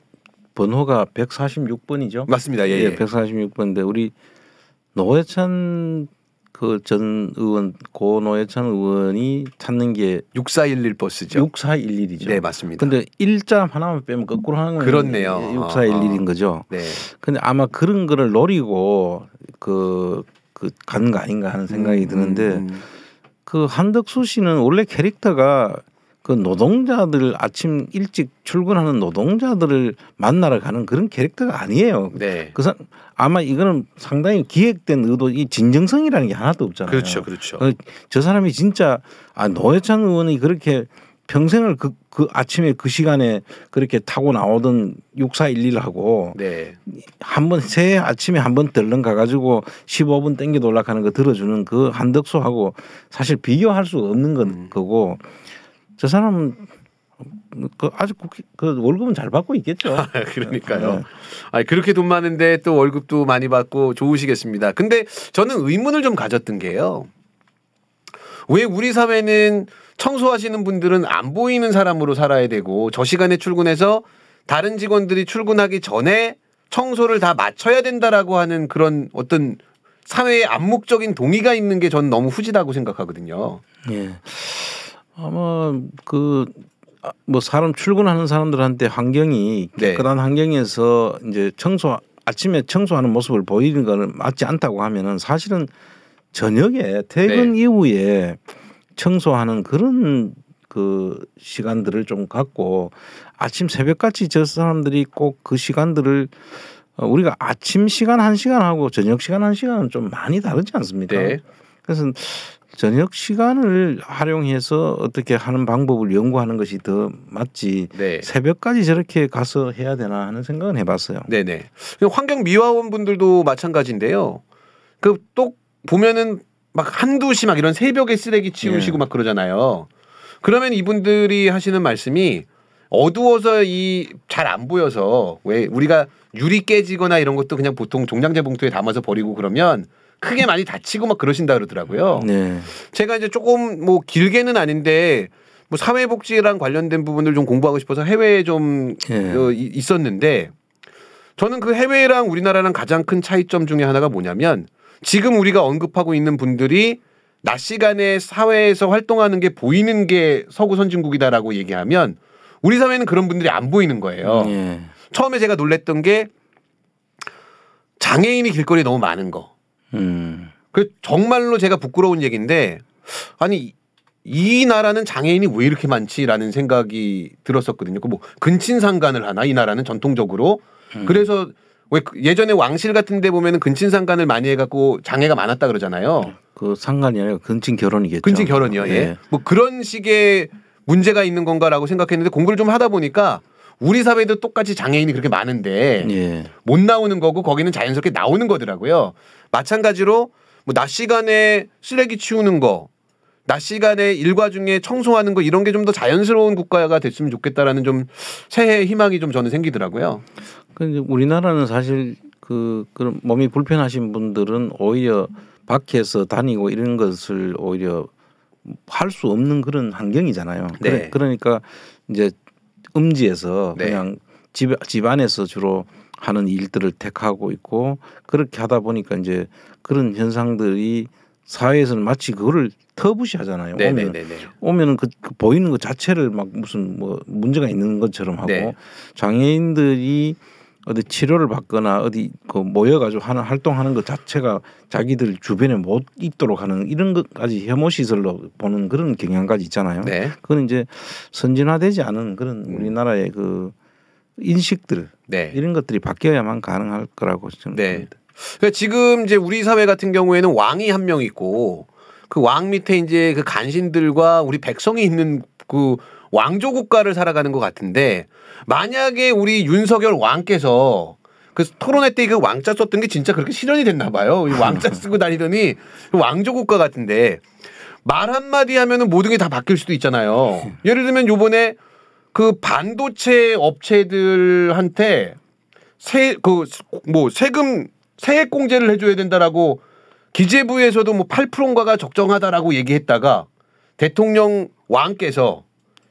번호가 146번이죠. 맞습니다. 예, 예. 146번인데 우리 노회찬 그 전 의원 고 노회찬 의원이 찾는 게 6411 버스죠. 6411이죠. 네 맞습니다. 근데 일자 하나만 빼면 거꾸로 하는 그렇네요. 6411인 거죠. 네. 근데 아마 그런 거를 노리고 간 거 아닌가 하는 생각이 드는데 그 한덕수 씨는 원래 캐릭터가 그 노동자들 아침 일찍 출근하는 노동자들을 만나러 가는 그런 캐릭터가 아니에요. 네. 아마 이거는 상당히 기획된 의도, 이 진정성이라는 게 하나도 없잖아요. 그렇죠, 그렇죠. 저 사람이 진짜 노회찬 의원이 그렇게 평생을 그 아침에 그 시간에 그렇게 타고 나오던 6411하고 네. 한번 새해 아침에 한번 덜렁 가가지고 15분 땡겨 놀락하는 거 들어주는 그 한덕수하고 사실 비교할 수 없는 거고. 저 사람은 아주 그 월급은 잘 받고 있겠죠. 그러니까요. 네. 아니, 그렇게 돈 많은데 또 월급도 많이 받고 좋으시겠습니다. 근데 저는 의문을 좀 가졌던 게요. 왜 우리 사회는 청소하시는 분들은 안 보이는 사람으로 살아야 되고 저 시간에 출근해서 다른 직원들이 출근하기 전에 청소를 다 마쳐야 된다라고 하는 그런 어떤 사회의 암묵적인 동의가 있는 게 저는 너무 후지다고 생각하거든요. 예. 아마 뭐 사람 출근하는 사람들한테 환경이 깨끗한 환경에서 이제 아침에 청소하는 모습을 보이는 거는 맞지 않다고 하면은 사실은 저녁에 퇴근 이후에 청소하는 그런 그 시간들을 좀 갖고 아침 새벽같이 저 사람들이 꼭 그 시간들을 우리가 아침 시간 1시간하고 저녁 시간 1시간은 좀 많이 다르지 않습니까? 네. 그래서 저녁 시간을 활용해서 어떻게 하는 방법을 연구하는 것이 더 맞지. 네. 새벽까지 저렇게 가서 해야 되나 하는 생각은 해봤어요. 네네. 환경 미화원 분들도 마찬가지인데요. 그 또 보면은 막 한두 시 막 이런 새벽에 쓰레기 치우시고 막 그러잖아요. 그러면 이분들이 하시는 말씀이 어두워서 잘 안 보여서 왜 우리가 유리 깨지거나 이런 것도 그냥 보통 종량제 봉투에 담아서 버리고 그러면 크게 많이 다치고 막 그러신다 그러더라고요. 네. 제가 이제 조금 뭐 길게는 아닌데 뭐 사회복지랑 관련된 부분을 좀 공부하고 싶어서 해외에 좀 있었는데 저는 그 해외랑 우리나라랑 가장 큰 차이점 중에 하나가 뭐냐면 지금 우리가 언급하고 있는 분들이 낮 시간에 사회에서 활동하는 게 보이는 게 서구 선진국이다라고 얘기하면 우리 사회는 그런 분들이 안 보이는 거예요. 예. 처음에 제가 놀랬던 게 장애인이 길거리에 너무 많은 거. 그 정말로 제가 부끄러운 얘기인데 아니 이 나라는 장애인이 왜 이렇게 많지라는 생각이 들었었거든요. 그 뭐 근친상간을 하나 이 나라는 전통적으로 그래서 왜 예전에 왕실 같은 데 보면은 근친상간을 많이 해갖고 장애가 많았다 그러잖아요. 그 상관이 아니라 근친 결혼이겠죠. 근친 결혼이요. 예. 뭐 그런 식의 문제가 있는 건가라고 생각했는데 공부를 좀 하다 보니까 우리 사회도 똑같이 장애인이 그렇게 많은데 예. 못 나오는 거고 거기는 자연스럽게 나오는 거더라고요. 마찬가지로 뭐 낮 시간에 쓰레기 치우는 거, 낮 시간에 일과 중에 청소하는 거 이런 게 좀 더 자연스러운 국가가 됐으면 좋겠다라는 좀 새해 희망이 좀 저는 생기더라고요. 근데 우리나라는 사실 그런 몸이 불편하신 분들은 오히려 밖에서 다니고 이런 것을 오히려 할 수 없는 그런 환경이잖아요. 네. 그러니까 이제 음지에서 네. 그냥 집 안에서 주로 하는 일들을 택하고 있고 그렇게 하다 보니까 이제 그런 현상들이 사회에서는 마치 그거를 터부시하잖아요. 오면은 그 보이는 것 자체를 막 무슨 뭐 문제가 있는 것처럼 하고 네. 장애인들이 어디 치료를 받거나 어디 그 모여가지고 하는 활동하는 것 자체가 자기들 주변에 못 있도록 하는 이런 것까지 혐오 시설로 보는 그런 경향까지 있잖아요. 네. 그건 이제 선진화되지 않은 그런 우리나라의 그 인식들 네. 이런 것들이 바뀌어야만 가능할 거라고 저는 네. 봅니다. 그러니까 지금 이제 우리 사회 같은 경우에는 왕이 한 명 있고 그 왕 밑에 이제 그 간신들과 우리 백성이 있는 그 왕조 국가를 살아가는 것 같은데 만약에 우리 윤석열 왕께서 그 토론회 때 그 왕자 썼던 게 진짜 그렇게 실현이 됐나 봐요. 이 왕자 쓰고 다니더니 왕조 국가 같은데 말 한마디 하면은 모든 게 다 바뀔 수도 있잖아요. 예를 들면 요번에 그 반도체 업체들한테 세금 세액 공제를 해줘야 된다라고 기재부에서도 뭐 8%인가가 적정하다라고 얘기했다가 대통령 왕께서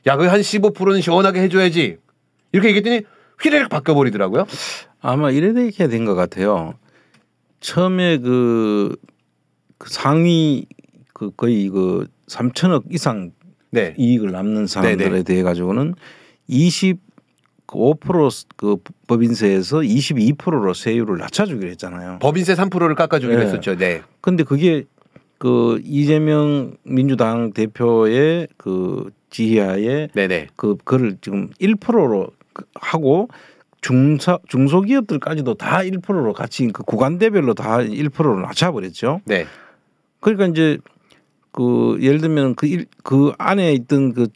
야, 그 한 15%는 시원하게 해줘야지 이렇게 얘기했더니 휘리릭 바뀌어버리더라고요. 아마 이렇게 된 것 같아요. 처음에 그 상위 그 거의 그 3천억 이상 네. 이익을 남는 사람들에 네네. 대해 가지고는 25% 그 법인세에서 22%로 세율을 낮춰주기로 했잖아요. 법인세 3%를 깎아주기로 했었죠. 네. 근데 그게 그 이재명 민주당 대표의 그 지휘하에 네네. 그거를 지금 1%로 하고 중소기업들까지도 다 1%로 같이 그 구간대별로 다 1%로 낮춰버렸죠. 네. 그러니까 이제 그 예를 들면 그 안에 있던 그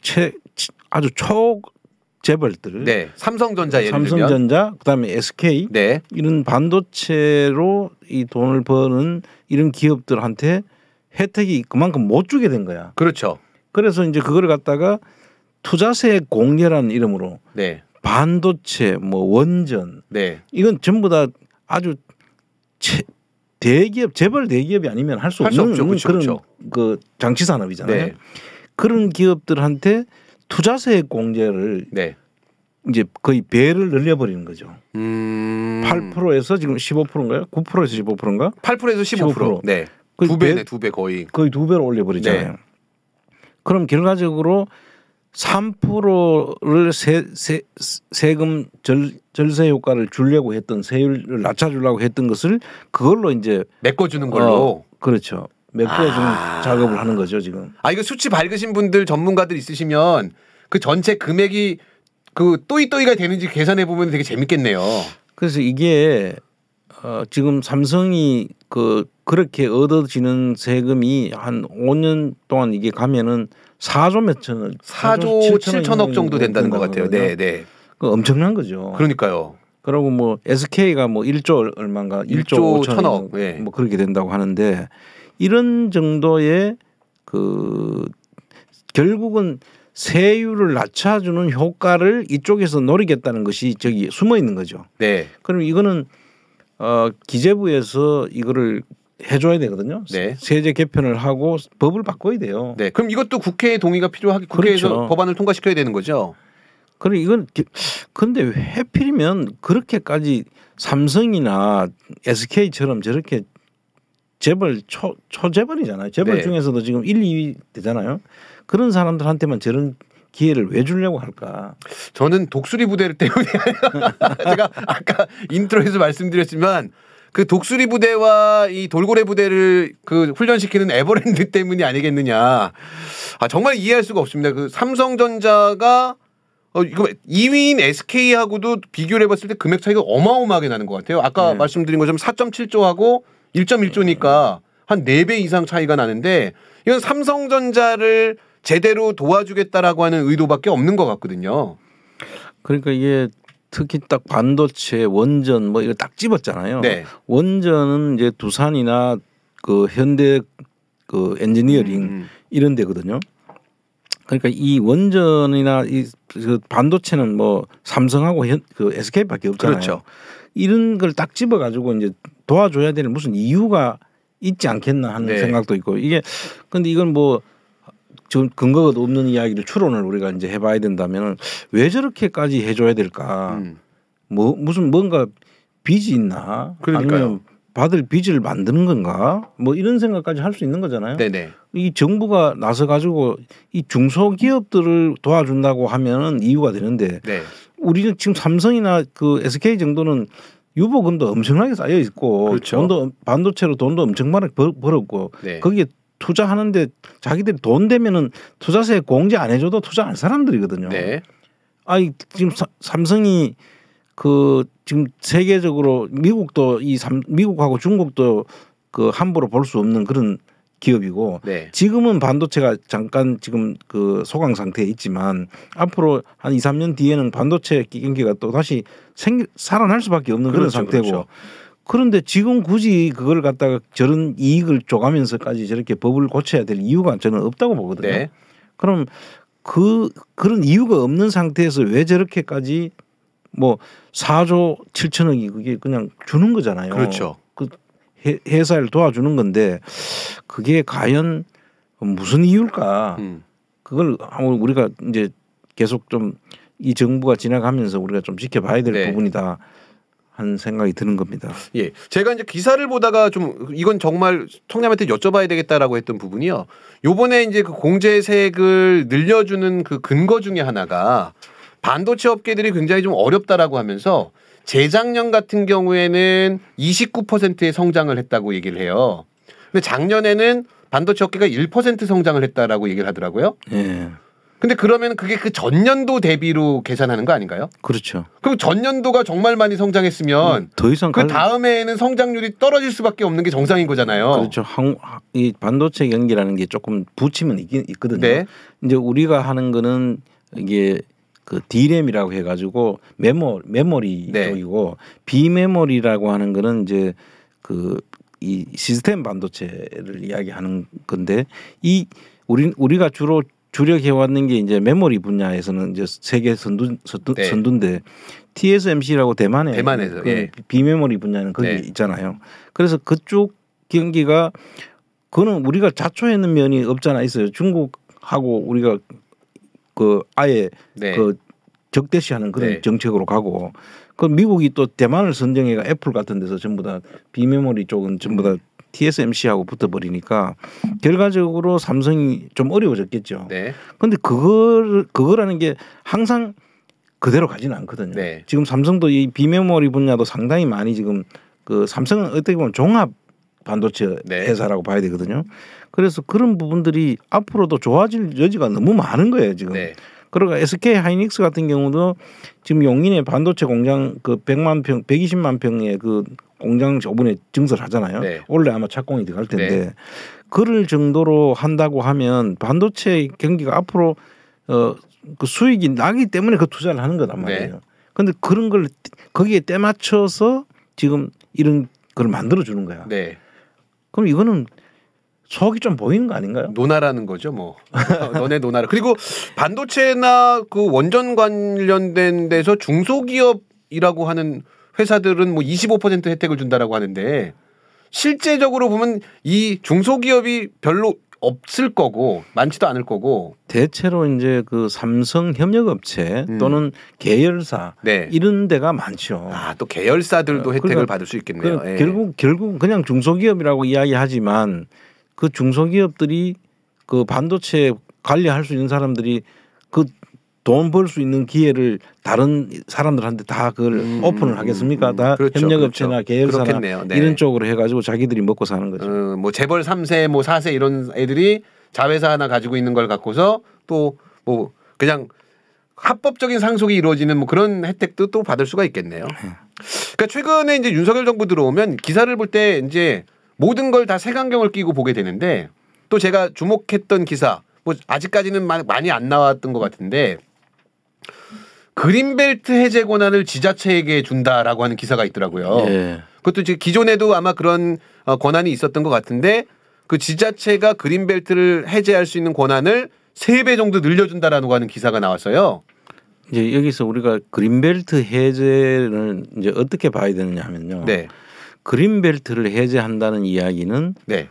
아주 초 재벌들, 네. 삼성전자 예를 들면 삼성전자, 그다음에 SK 네. 이런 반도체로 이 돈을 버는 이런 기업들한테 혜택이 그만큼 못 주게 된 거야. 그렇죠. 그래서 이제 그거를 갖다가 투자세 공개라는 이름으로 네. 반도체, 뭐 원전, 네. 이건 전부 다 아주 대기업, 재벌 대기업이 아니면 할 수 없는 없죠. 그렇죠. 그런 그렇죠. 그 장치 산업이잖아요. 네. 그런 기업들한테 투자세 공제를 네. 이제 거의 배를 늘려버리는 거죠. 8%에서 지금 15%인가요? 9%에서 15%인가? 8%에서 15%. 네. 두 배네, 두 배 거의. 거의 두 배로 올려버리잖아요. 네. 그럼 결과적으로 3%를 세금 절세 효과를 주려고 했던 세율을 낮춰주려고 했던 것을 그걸로 이제 메꿔주는 걸로. 그렇죠. 메꿔주는 작업을 하는 거죠 지금. 아 이거 수치 밝으신 분들 전문가들 있으시면 그 전체 금액이 그 또이또이가 되는지 계산해 보면 되게 재밌겠네요. 그래서 이게 지금 삼성이 그렇게 얻어지는 세금이 한 5년 동안 이게 가면은 4조 몇천억, 4조 7천억 정도 된다는 것 같아요. 네, 네. 그 엄청난 거죠. 그러니까요. 그리고 뭐 SK가 뭐 1조 얼마인가 1조 5천억 네. 뭐 그렇게 된다고 하는데 이런 정도의 그 결국은 세율을 낮춰주는 효과를 이쪽에서 노리겠다는 것이 저기 숨어 있는 거죠. 네. 그럼 이거는 기재부에서 이거를 해줘야 되거든요. 네. 세제 개편을 하고 법을 바꿔야 돼요. 네. 그럼 이것도 국회의 동의가 필요하게 국회에서 그렇죠. 법안을 통과시켜야 되는 거죠. 그래 이건 근데 왜 하필이면 그렇게까지 삼성이나 SK처럼 저렇게 재벌 초재벌이잖아요. 재벌 네. 중에서도 지금 1, 2위 되잖아요. 그런 사람들한테만 저런 기회를 왜 주려고 할까? 저는 독수리 부대 때문에 제가 아까 인트로에서 말씀드렸지만 그 독수리 부대와 이 돌고래 부대를 그 훈련시키는 에버랜드 때문이 아니겠느냐. 아 정말 이해할 수가 없습니다. 그 삼성전자가 이거 2위인 SK하고도 비교를 해봤을 때 금액 차이가 어마어마하게 나는 것 같아요. 아까 말씀드린 것처럼 4.7조하고 1.1조니까 한 4배 이상 차이가 나는데 이건 삼성전자를 제대로 도와주겠다라고 하는 의도밖에 없는 것 같거든요. 그러니까 이게 특히 딱 반도체, 원전 뭐 이거 딱 집었잖아요. 네. 원전은 이제 두산이나 그 현대 그 엔지니어링 이런 데거든요. 그러니까 이 원전이나 이 그 반도체는 뭐 삼성하고 그 SK밖에 없잖아요. 그렇죠. 이런 걸 딱 집어 가지고 이제 도와줘야 되는 무슨 이유가 있지 않겠나 하는 네. 생각도 생각도 있고 이게 근데 이건 뭐 지금 근거가 없는 이야기를 추론을 우리가 이제 해봐야 된다면은 왜 저렇게까지 해줘야 될까? 뭐 무슨 뭔가 빚이 있나? 그러니까요. 아니면 받을 빚을 만드는 건가? 뭐 이런 생각까지 할 수 있는 거잖아요. 네네. 이 정부가 나서 가지고 이 중소기업들을 도와준다고 하면은 이유가 되는데 네. 우리는 지금 삼성이나 그 SK 정도는 유보금도 엄청나게 쌓여 있고 그렇죠. 돈도 반도체로 돈도 엄청 많이 벌었고 네. 거기에 투자하는데 자기들이 돈 되면은 투자세 공제 안 해줘도 투자할 사람들이거든요. 네. 아이 지금 삼성이 그 지금 세계적으로 미국도 미국하고 중국도 그 함부로 볼 수 없는 그런 기업이고 네. 지금은 반도체가 잠깐 지금 그 소강 상태에 있지만 앞으로 한 2, 3년 뒤에는 반도체 경기가 또 다시 살아날 수밖에 없는 그런 그렇죠, 상태고 그렇죠. 그런데 지금 굳이 그걸 갖다가 저런 이익을 쪼가면서까지 저렇게 법을 고쳐야 될 이유가 저는 없다고 보거든요. 네. 그럼 그런 이유가 없는 상태에서 왜 저렇게까지 뭐 4조 7천억이 그게 그냥 주는 거잖아요. 그렇죠. 그 회사를 도와주는 건데 그게 과연 무슨 이유일까? 그걸 우리가 이제 계속 좀 이 정부가 지나가면서 우리가 좀 지켜봐야 될 네. 부분이다 하는 생각이 드는 겁니다. 예, 제가 이제 기사를 보다가 좀 이건 정말 총장한테 여쭤봐야 되겠다라고 했던 부분이요. 요번에 이제 그 공제세액을 늘려주는 그 근거 중에 하나가 반도체 업계들이 굉장히 좀 어렵다라고 하면서 재작년 같은 경우에는 29%의 성장을 했다고 얘기를 해요. 근데 작년에는 반도체 업계가 1% 성장을 했다라고 얘기를 하더라고요. 예, 근데 그러면 그게 그 전년도 대비로 계산하는 거 아닌가요? 그렇죠. 그럼 전년도가 정말 많이 성장했으면 더 이상 그 다음에는 성장률이 떨어질 수밖에 없는 게 정상인 거잖아요. 그렇죠. 이 반도체 경기라는 게 조금 부침은 있거든요. 네. 이제 우리가 하는 거는 이게 그 D램이라고 해가지고 메모리 네. 쪽이고 비메모리라고 하는 거는 이제 그 이 시스템 반도체를 이야기하는 건데 우리가 주로 주력해 왔는 게 이제 메모리 분야에서는 이제 세계 선두인데 TSMC라고 대만에서 예. 비메모리 분야는 거기 네. 있잖아요. 그래서 그쪽 경기가 그거는 우리가 자초하는 면이 없잖아 있어요. 중국하고 우리가 그 아예 네. 그 적대시하는 그런 네. 정책으로 가고 그 미국이 또 대만을 선정해가 애플 같은 데서 전부 다 비메모리 쪽은 전부 다 TSMC하고 붙어버리니까 결과적으로 삼성이 좀 어려워졌겠죠. 네. 그런데 그거라는 게 항상 그대로 가지는 않거든요. 네. 지금 삼성도 이 비메모리 분야도 상당히 많이 지금 그 삼성은 어떻게 보면 종합 반도체 네. 회사라고 봐야 되거든요. 그래서 그런 부분들이 앞으로도 좋아질 여지가 너무 많은 거예요 지금. 네. 그러니까 SK 하이닉스 같은 경우도 지금 용인에 반도체 공장 그 120만 평의 그 공장 저번에 증설하잖아요. 네. 원래 아마 착공이 들어갈 텐데 네. 그럴 정도로 한다고 하면 반도체 경기가 앞으로 그 수익이 나기 때문에 그 투자를 하는 거단 말이에요. 네. 그런데 그런 걸 거기에 때 맞춰서 지금 이런 걸 만들어 주는 거야. 네. 그럼 이거는 속이 좀 보이는 거 아닌가요? 노나라는 거죠, 뭐. 너네 노나라. 그리고 반도체나 그 원전 관련된 데서 중소기업이라고 하는 회사들은 뭐 25% 혜택을 준다라고 하는데 실제적으로 보면 이 중소기업이 별로 없을 거고 많지도 않을 거고 대체로 이제 그 삼성 협력업체 또는 계열사 네. 이런 데가 많죠. 아, 또 계열사들도 혜택을 그러니까 받을 수 있겠네요. 예. 결국 그냥 중소기업이라고 이야기하지만 그 중소기업들이 그 반도체 관리할 수 있는 사람들이 그 돈 벌 수 있는 기회를 다른 사람들한테 다 그걸 오픈을 하겠습니까? 다 그렇죠, 협력업체나 그렇죠. 계열사나 그렇겠네요. 네. 이런 쪽으로 해가지고 자기들이 먹고 사는 거죠. 뭐 재벌 3세 뭐 4세 이런 애들이 자회사 하나 가지고 있는 걸 갖고서 또 뭐 그냥 합법적인 상속이 이루어지는 뭐 그런 혜택도 또 받을 수가 있겠네요. 그러니까 최근에 이제 윤석열 정부 들어오면 기사를 볼 때 이제 모든 걸 다 색안경을 끼고 보게 되는데 또 제가 주목했던 기사 뭐 아직까지는 많이 안 나왔던 것 같은데 그린벨트 해제 권한을 지자체에게 준다라고 하는 기사가 있더라고요. 예. 그것도 이제 기존에도 아마 그런 권한이 있었던 것 같은데 그 지자체가 그린벨트를 해제할 수 있는 권한을 3배 정도 늘려준다라고 하는 기사가 나왔어요. 이제 여기서 우리가 그린벨트 해제를 이제 어떻게 봐야 되느냐 하면요. 네. 그린벨트를 해제한다는 이야기는 네.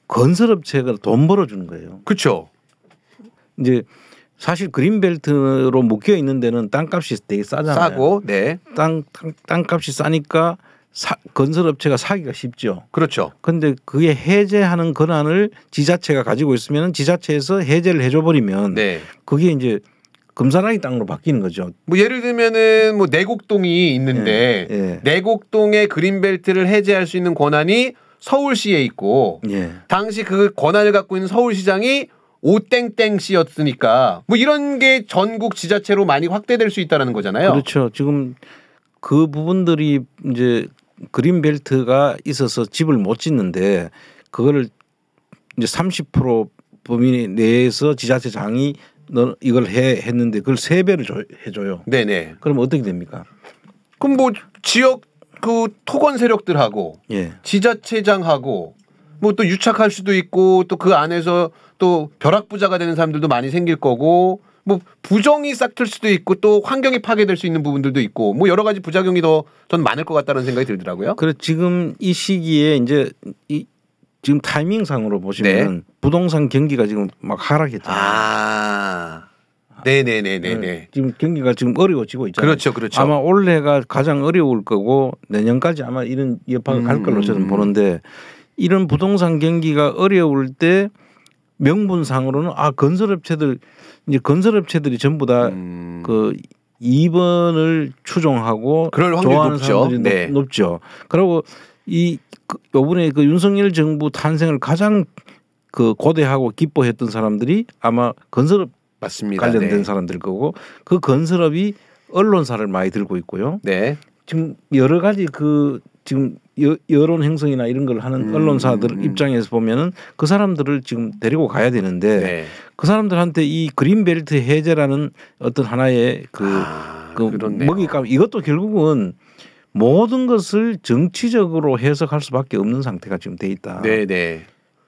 건설업체가 돈 벌어주는 거예요. 그렇죠. 이제 사실 그린벨트로 묶여 있는 데는 땅값이 되게 싸잖아요. 싸고, 네. 땅값이 싸니까 건설업체가 사기가 쉽죠. 그렇죠. 그런데 그게 해제하는 권한을 지자체가 가지고 있으면 지자체에서 해제를 해줘버리면 네. 그게 이제 금사라기 땅으로 바뀌는 거죠. 뭐 예를 들면은 뭐 내곡동이 있는데 예. 내곡동의 그린벨트를 해제할 수 있는 권한이 서울시에 있고 예. 당시 그 권한을 갖고 있는 서울시장이 오땡땡 씨였으니까 뭐 이런 게 전국 지자체로 많이 확대될 수 있다는 거잖아요. 그렇죠. 지금 그 부분들이 이제 그린벨트가 있어서 집을 못 짓는데 그거를 이제 30% 범위 내에서 지자체장이 너 이걸 했는데 그걸 3배를 해줘요. 네네. 그럼 어떻게 됩니까? 그럼 뭐 지역 그 토건 세력들하고 예. 지자체장하고 뭐 또 유착할 수도 있고 또 그 안에서 또 벼락부자가 되는 사람들도 많이 생길 거고 뭐 부정이 싹틀 수도 있고 또 환경이 파괴될 수 있는 부분들도 있고 뭐 여러 가지 부작용이 더 전 많을 것 같다는 생각이 들더라고요. 그래 지금 이 시기에 이제 지금 타이밍상으로 보시면 부동산 경기가 지금 막 하락했잖아요. 아, 네네네네네. 지금 경기가 지금 어려워지고 있잖아요. 그렇죠, 그렇죠. 아마 올해가 가장 어려울 거고 내년까지 아마 이런 여파가 갈 걸로 저는 보는데 이런 부동산 경기가 어려울 때 명분상으로는 건설업체들이 전부 다 그 2번을 추종하고 그럴 확률이 좋아하는 높죠. 사람들이 네. 높죠. 그리고 요번에 그 윤석열 정부 탄생을 가장 그 고대하고 기뻐했던 사람들이 아마 건설업 맞습니다. 관련된 네. 사람들 거고 그 건설업이 언론사를 많이 들고 있고요. 네. 지금 여러 가지 그 지금 여론 형성이나 이런 걸 하는 언론사들 입장에서 보면은 그 사람들을 지금 데리고 가야 되는데 네. 그 사람들한테 이 그린벨트 해제라는 어떤 하나의 그 그렇네요. 먹잇감 이것도 결국은 모든 것을 정치적으로 해석할 수밖에 없는 상태가 지금 돼 있다. 네네.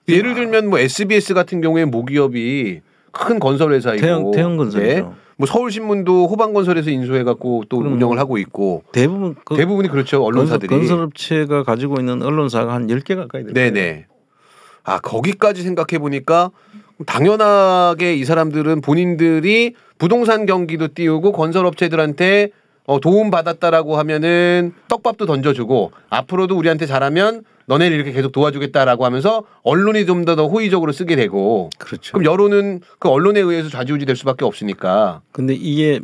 예를 들면 뭐 SBS 같은 경우에 모기업이 큰 건설 회사이고 태형건설이죠. 뭐 서울신문도 호반건설에서 인수해갖고 또 운영을 하고 있고 대부분이 그렇죠. 언론사들이 건설업체가 가지고 있는 언론사가 한 10개 가까이 돼요. 네네. 거기까지 생각해 보니까 당연하게 이 사람들은 본인들이 부동산 경기도 띄우고 건설업체들한테 도움 받았다라고 하면은 떡밥도 던져주고 앞으로도 우리한테 잘하면 너네를 이렇게 계속 도와주겠다라고 하면서 언론이 좀 더 호의적으로 쓰게 되고 그렇죠. 그럼 여론은 그 언론에 의해서 좌지우지 될 수밖에 없으니까. 근데 이게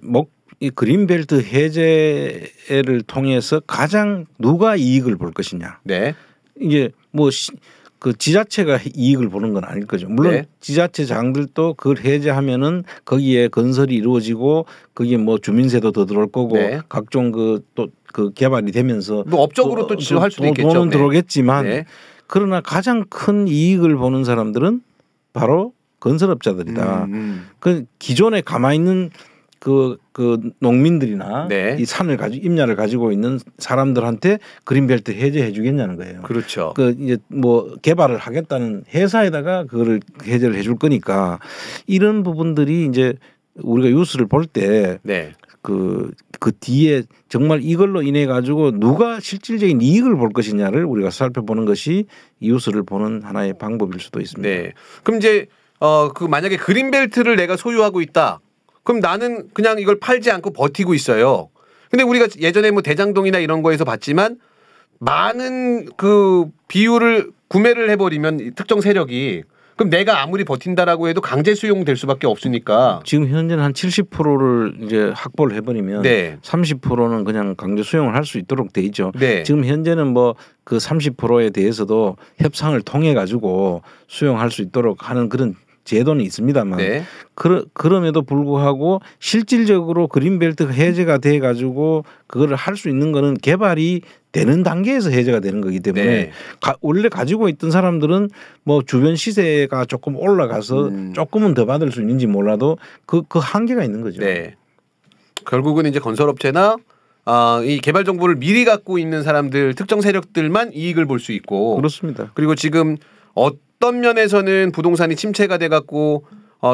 이 그린벨트 해제를 통해서 가장 누가 이익을 볼 것이냐. 네. 이게 뭐 그 지자체가 이익을 보는 건 아닐 거죠. 물론 네. 지자체장들도 그걸 해제하면은 거기에 건설이 이루어지고 거기에 뭐 주민세도 더 들어올 거고 네. 각종 그 개발이 되면서 뭐 업적으로 또 할 수도 있겠죠. 돈은 네. 들어오겠지만 네. 그러나 가장 큰 이익을 보는 사람들은 바로 건설업자들이다. 그 기존에 가만히 있는 그 농민들이나 네. 이 산을 임야를 가지고 있는 사람들한테 그린벨트 해제해 주겠냐는 거예요. 그렇죠. 그 이제 뭐 개발을 하겠다는 회사에다가 그거를 해제를 해줄 거니까 이런 부분들이 이제 우리가 뉴스를 볼 때 네. 그 뒤에 정말 이걸로 인해 가지고 누가 실질적인 이익을 볼 것이냐를 우리가 살펴보는 것이 이웃을 보는 하나의 방법일 수도 있습니다. 네. 그럼 이제 그 만약에 그린벨트를 내가 소유하고 있다. 그럼 나는 그냥 이걸 팔지 않고 버티고 있어요. 근데 우리가 예전에 뭐 대장동이나 이런 거에서 봤지만 많은 그 비율을 구매를 해버리면 특정 세력이 그럼 내가 아무리 버틴다라고 해도 강제 수용될 수밖에 없으니까 지금 현재는 한 70%를 이제 확보를 해버리면 네. 30%는 그냥 강제 수용을 할 수 있도록 돼 있죠. 네. 지금 현재는 뭐 그 30%에 대해서도 협상을 통해 가지고 수용할 수 있도록 하는 그런 제도는 있습니다만 네. 그럼에도 불구하고 실질적으로 그린벨트가 해제가 돼 가지고 그거를 할 수 있는 거는 개발이 되는 단계에서 해제가 되는 거기 때문에 네. 원래 가지고 있던 사람들은 뭐 주변 시세가 조금 올라가서 조금은 더 받을 수 있는지 몰라도 그 한계가 있는 거죠. 네. 결국은 이제 건설업체나 이 개발 정보를 미리 갖고 있는 사람들 특정 세력들만 이익을 볼 수 있고 그렇습니다. 그리고 지금 어떤 면에서는 부동산이 침체가 돼 갖고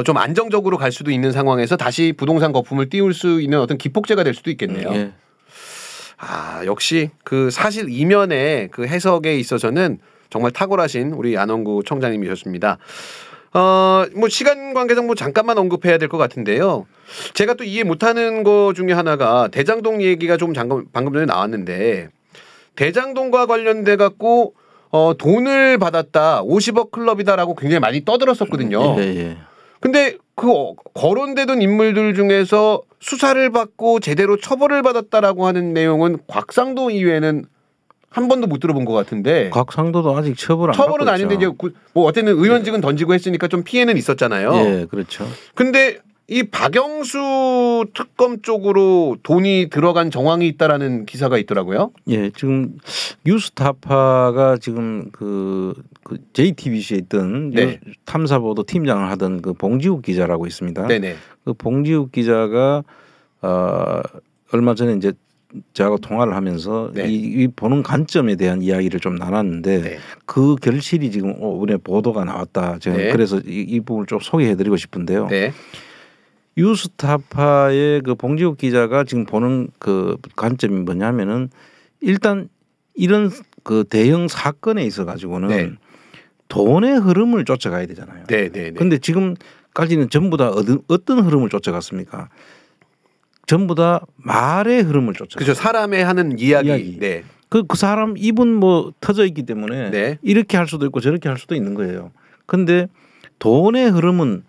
좀 안정적으로 갈 수도 있는 상황에서 다시 부동산 거품을 띄울 수 있는 어떤 기폭제가 될 수도 있겠네요. 예. 역시 그 사실 이면의 그 해석에 있어서는 정말 탁월하신 우리 안원구 청장님이셨습니다. 뭐 시간 관계상 뭐 잠깐만 언급해야 될 것 같은데요. 제가 또 이해 못하는 거 중에 하나가 대장동 얘기가 좀 방금 전에 나왔는데 대장동과 관련돼 갖고 돈을 받았다 50억 클럽이다라고 굉장히 많이 떠들었었거든요. 예. 근데 그 거론되던 인물들 중에서 수사를 받고 제대로 처벌을 받았다라고 하는 내용은 곽상도 이외에는 한 번도 못 들어본 것 같은데. 곽상도도 아직 처벌은 처벌은 아닌데 이제 뭐 어쨌든 의원직은 던지고 했으니까 좀 피해는 있었잖아요. 예, 그렇죠. 근데 이 박영수 특검 쪽으로 돈이 들어간 정황이 있다라는 기사가 있더라고요. 예, 지금 뉴스타파가 지금 그 JTBC에 있던 네. 탐사보도 팀장을 하던 그 봉지욱 기자라고 있습니다. 네네. 그 봉지욱 기자가 얼마 전에 이제 저하고 통화를 하면서 네. 이 보는 관점에 대한 이야기를 좀 나눴는데 네. 그 결실이 지금 오늘 보도가 나왔다. 제가 네. 그래서 이 부분을 좀 소개해드리고 싶은데요. 네. 뉴스타파의 그 봉지욱 기자가 지금 보는 그 관점이 뭐냐면은 일단 이런 그 대형 사건에 있어 가지고는 네. 돈의 흐름을 쫓아가야 되잖아요. 네네. 근데 지금까지는 전부 다 어떤 흐름을 쫓아갔습니까? 전부 다 말의 흐름을 쫓아갔어요. 그렇죠. 사람의 하는 이야기. 네. 그 사람 입은 뭐 터져 있기 때문에 네. 이렇게 할 수도 있고 저렇게 할 수도 있는 거예요. 근데 돈의 흐름은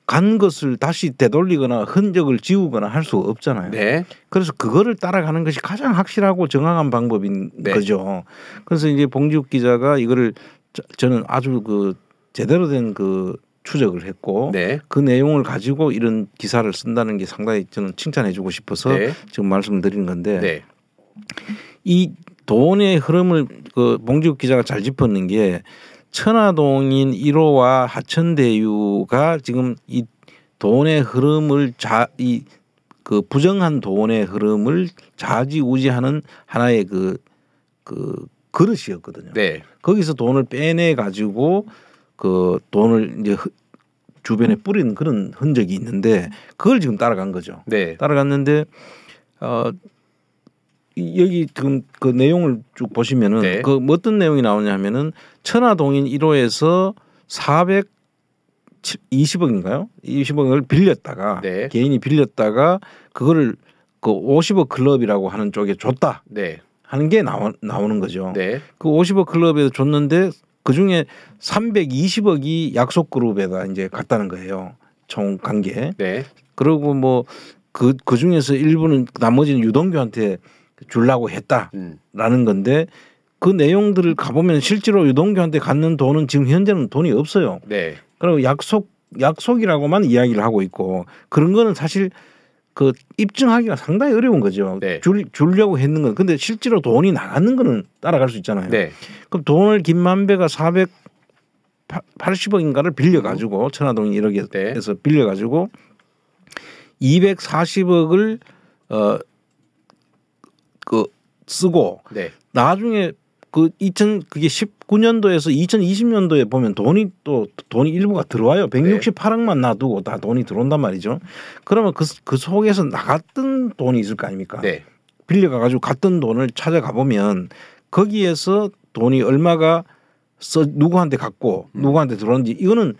간 것을 다시 되돌리거나 흔적을 지우거나 할 수 없잖아요. 네. 그래서 그거를 따라가는 것이 가장 확실하고 정확한 방법인 네. 거죠. 그래서 이제 봉지욱 기자가 이거를 저는 아주 그 제대로 된 그 추적을 했고 네. 그 내용을 가지고 이런 기사를 쓴다는 게 상당히 저는 칭찬해주고 싶어서 네. 지금 말씀드리는 건데 네. 이 돈의 흐름을 그 봉지욱 기자가 잘 짚었는 게 천화동인 1호와 하천대유가 지금 이 돈의 흐름을 그 부정한 돈의 흐름을 좌지우지하는 하나의 그 그릇이었거든요. 네. 거기서 돈을 빼내 가지고 그 돈을 이제 주변에 뿌리는 그런 흔적이 있는데 그걸 지금 따라간 거죠. 네. 따라갔는데 여기 지금 그 내용을 쭉 보시면은 네. 그 어떤 내용이 나오냐면은 천화동인 1호에서 420억인가요? 20억을 빌렸다가 네. 개인이 빌렸다가 그거를 그 50억 클럽이라고 하는 쪽에 줬다 네. 하는 게 나오는 거죠. 네. 그 50억 클럽에 줬는데 그 중에 320억이 약속 그룹에다 이제 갔다는 거예요. 총 관계. 네. 그리고 뭐 그 중에서 일부는 나머지는 유동규한테 주려고 했다라는 건데 그 내용들을 가보면 실제로 유동규한테 갖는 돈은 지금 현재는 돈이 없어요. 네. 그리고 약속이라고만 이야기를 하고 있고 그런 거는 사실 그 입증하기가 상당히 어려운 거죠. 네. 주려고 했는 건 근데 실제로 돈이 나가는 거는 따라갈 수 있잖아요. 네. 그럼 돈을 김만배가 480억인가를 빌려가지고 천화동 1억에서 네. 빌려가지고 240억을 쓰고 네. 나중에 그 그게 19년도에서 2020년도에 보면 돈이 일부가 들어와요. 168억만 놔두고 다 돈이 들어온단 말이죠. 그러면 그 속에서 나갔던 돈이 있을 거 아닙니까? 네. 빌려가 가지고 갔던 돈을 찾아가 보면 거기에서 돈이 얼마가 누구한테 갔고 누구한테 들어왔는지 이거는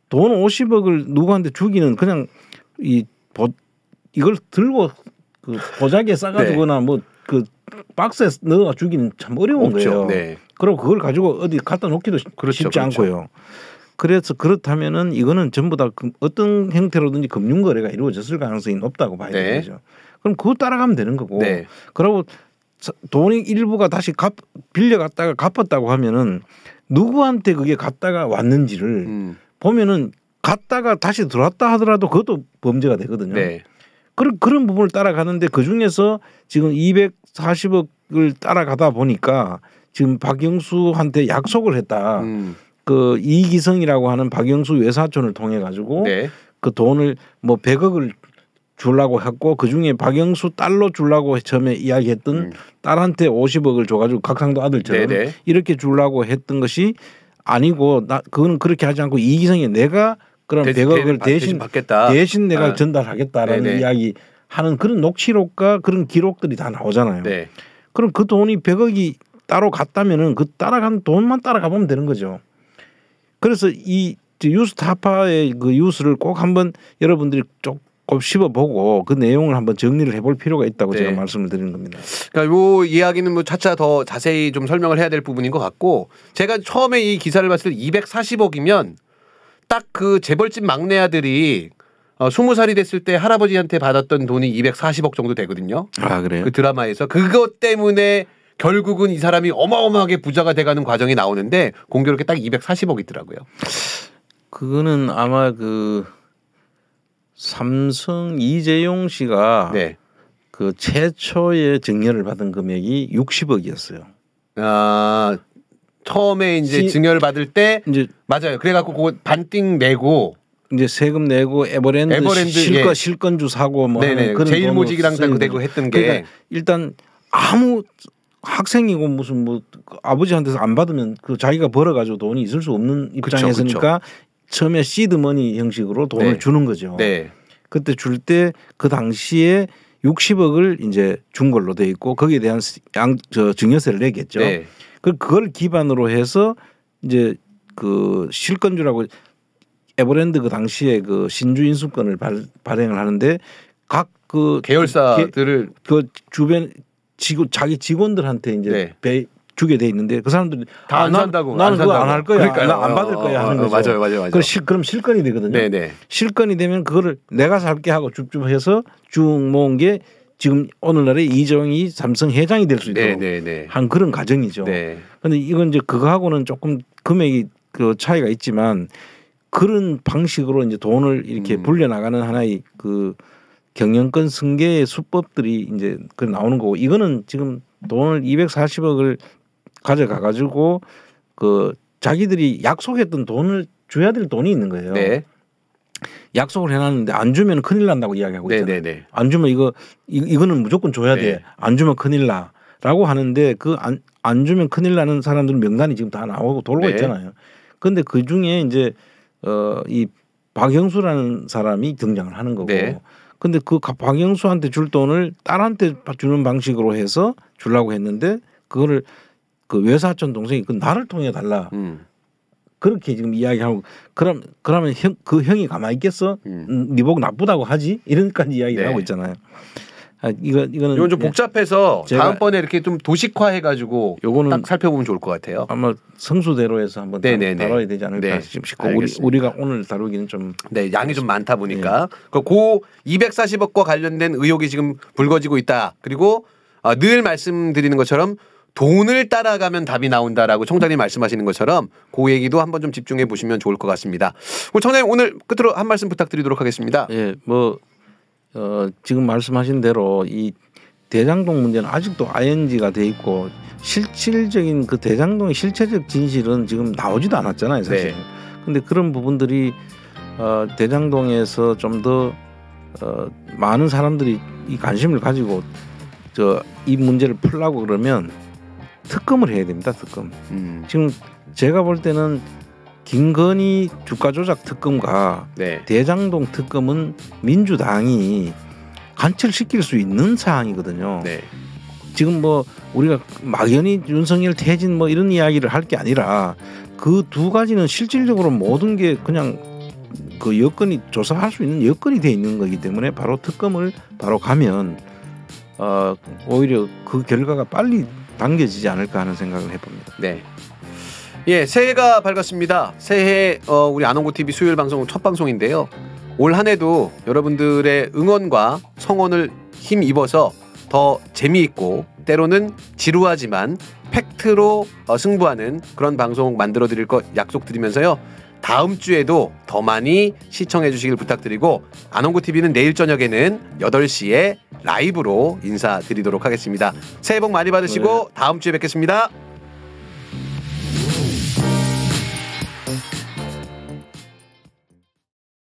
돈 50억을 누구한테 주기는 그냥 이걸 들고 그 보자기에 싸가지고나 네. 뭐 그 박스에 넣어 주기는 참 어려운 없죠. 거예요. 네. 그리고 그걸 가지고 어디 갖다 놓기도 그렇죠, 쉽지 그렇죠. 않고요. 그래서 그렇다면은 이거는 전부 다 어떤 형태로든지 금융 거래가 이루어졌을 가능성이 높다고 봐야 네. 되는 거죠. 그럼 그거 따라가면 되는 거고. 네. 그리고 돈이 일부가 다시 빌려갔다가 갚았다고 하면은 누구한테 그게 갔다가 왔는지를 보면은 갔다가 다시 들어왔다 하더라도 그것도 범죄가 되거든요. 네. 그런 부분을 따라가는데 그 중에서 지금 240억을 따라가다 보니까 지금 박영수한테 약속을 했다. 그 이기성이라고 하는 박영수 외사촌을 통해 가지고 네. 그 돈을 뭐 100억을 주려고 했고 그 중에 박영수 딸로 주려고 처음에 이야기했던 딸한테 50억을 줘가지고 각상도 아들처럼 네네. 이렇게 주려고 했던 것이 아니고 그거는 그렇게 하지 않고 이기성이 내가 그런 100억을 대신 받겠다. 대신 내가 전달하겠다라는 네네. 이야기 하는 그런 녹취록과 그런 기록들이 다 나오잖아요. 네. 그럼 그 돈이 100억이 따로 갔다면은 그 따라간 돈만 따라가 보면 되는 거죠. 그래서 이 뉴스타파의 그 뉴스를 꼭 한번 여러분들이 조금 씹어보고 그 내용을 한번 정리를 해볼 필요가 있다고 네. 제가 말씀을 드리는 겁니다. 그러니까 요 이야기는 뭐 차차 더 자세히 좀 설명을 해야 될 부분인 것 같고 제가 처음에 이 기사를 봤을 때 240억이면 딱 그 재벌집 막내 아들이 20살이 됐을 때 할아버지한테 받았던 돈이 240억 정도 되거든요. 아 그래요? 그 드라마에서 그것 때문에 결국은 이 사람이 어마어마하게 부자가 돼가는 과정이 나오는데 공교롭게 딱 240억 있더라고요. 그거는 아마 그 삼성 이재용 씨가 네. 그 최초의 증여를 받은 금액이 60억이었어요. 아 처음에 이제 증여를 받을 때 이제 맞아요. 그래갖고 그거 반띵 내고 이제 세금 내고 에버랜드 실권주 사고 뭐 하는 그런 제일모직이랑 다 내고 했던 게 그러니까 일단 아무 학생이고 무슨 뭐 아버지한테서 안 받으면 그 자기가 벌어가지고 돈이 있을 수 없는 입장에서니까 처음에 시드머니 형식으로 돈을 네. 주는 거죠. 네. 그때 줄 때 그 당시에 60억을 이제 준 걸로 돼 있고 거기에 대한 증여세를 내겠죠. 네. 그걸 기반으로 해서 이제 그 실권주라고 에버랜드 그 당시에 그 신주 인수권을 발행을 하는데 각 그 계열사들을 그 주변 자기 직원들한테 이제 주게 돼 있는데 그 사람들이 다 안 산다고 나는 그거 안 할 거야. 그러니까요. 나 안 받을 거야 하는 거죠. 맞아요. 그럼 실권이 되거든요. 네네. 실권이 되면 그거를 내가 살게 하고 줍줍 해서 쭉 모은 게 지금 오늘날의 이정희 삼성 회장이 될 수 있도록 한 그런 과정이죠. 그런데 이건 이제 그거하고는 조금 금액이 그 차이가 있지만 그런 방식으로 이제 돈을 이렇게 불려나가는 하나의 그 경영권 승계의 수법들이 이제 그 나오는 거고 이거는 지금 돈을 240억을 가져가 가지고 그 자기들이 약속했던 돈을 줘야 될 돈이 있는 거예요. 네. 약속을 해놨는데 안 주면 큰일 난다고 이야기하고 있잖아요. 네네네. 안 주면 이거는 무조건 줘야 돼. 안 주면 큰일 나라고 하는데 그 안 주면 큰일 나는 사람들 명단이 지금 다 나오고 돌고 있잖아요. 그런데 그 중에 이제 이 박영수라는 사람이 등장을 하는 거고. 근데 그 박영수한테 줄 돈을 딸한테 주는 방식으로 해서 주려고 했는데 그거를 그 외사촌 동생이 그 나를 통해 달라. 그렇게 지금 이야기하고 그러면 그 형이 가만히 있겠어? 네 보고 나쁘다고 하지? 이런까지 이야기를 하고 있잖아요. 이건 좀 복잡해서 다음번에 이렇게 좀 도식화해가지고 딱 살펴보면 좋을 것 같아요. 아마 성수대로에서 한번 다뤄야 되지 않을까 싶고 우리가 오늘 다루기는 좀 양이 좀 많다 보니까 그 240억과 관련된 의혹이 지금 불거지고 있다. 그리고 늘 말씀드리는 것처럼 돈을 따라가면 답이 나온다라고 총장님 말씀하시는 것처럼 그 얘기도 한번 좀 집중해 보시면 좋을 것 같습니다. 총장님 오늘 끝으로 한 말씀 부탁드리도록 하겠습니다. 지금 말씀하신 대로 이 대장동 문제는 아직도 ING가 돼 있고 실질적인 그 대장동의 실체적 진실은 지금 나오지도 않았잖아요, 사실. 근데 그런 부분들이 대장동에서 좀 더 많은 사람들이 이 관심을 가지고 이 문제를 풀려고 그러면 특검을 해야 됩니다. 특검. 지금 제가 볼 때는 김건희 주가 조작 특검과 네. 대장동 특검은 민주당이 관철시킬 수 있는 사항이거든요. 네. 지금 뭐 우리가 막연히 윤석열 퇴진 뭐 이런 이야기를 할 게 아니라 그 두 가지는 실질적으로 모든 게 그냥 그 여건이 조사할 수 있는 여건이 돼 있는 거기 때문에 바로 특검을 바로 가면 오히려 그 결과가 빨리 당겨지지 않을까 하는 생각을 해봅니다. 네. 예, 새해가 밝았습니다. 새해 우리 안홍구 TV 수요일 방송 첫 방송인데요. 올 한 해도 여러분들의 응원과 성원을 힘입어서 더 재미있고 때로는 지루하지만 팩트로 승부하는 그런 방송 만들어 드릴 거 약속드리면서요. 다음 주에도 더 많이 시청해 주시길 부탁드리고 안홍구 TV는 내일 저녁에는 8시에 라이브로 인사드리도록 하겠습니다. 새해 복 많이 받으시고 다음 주에 뵙겠습니다.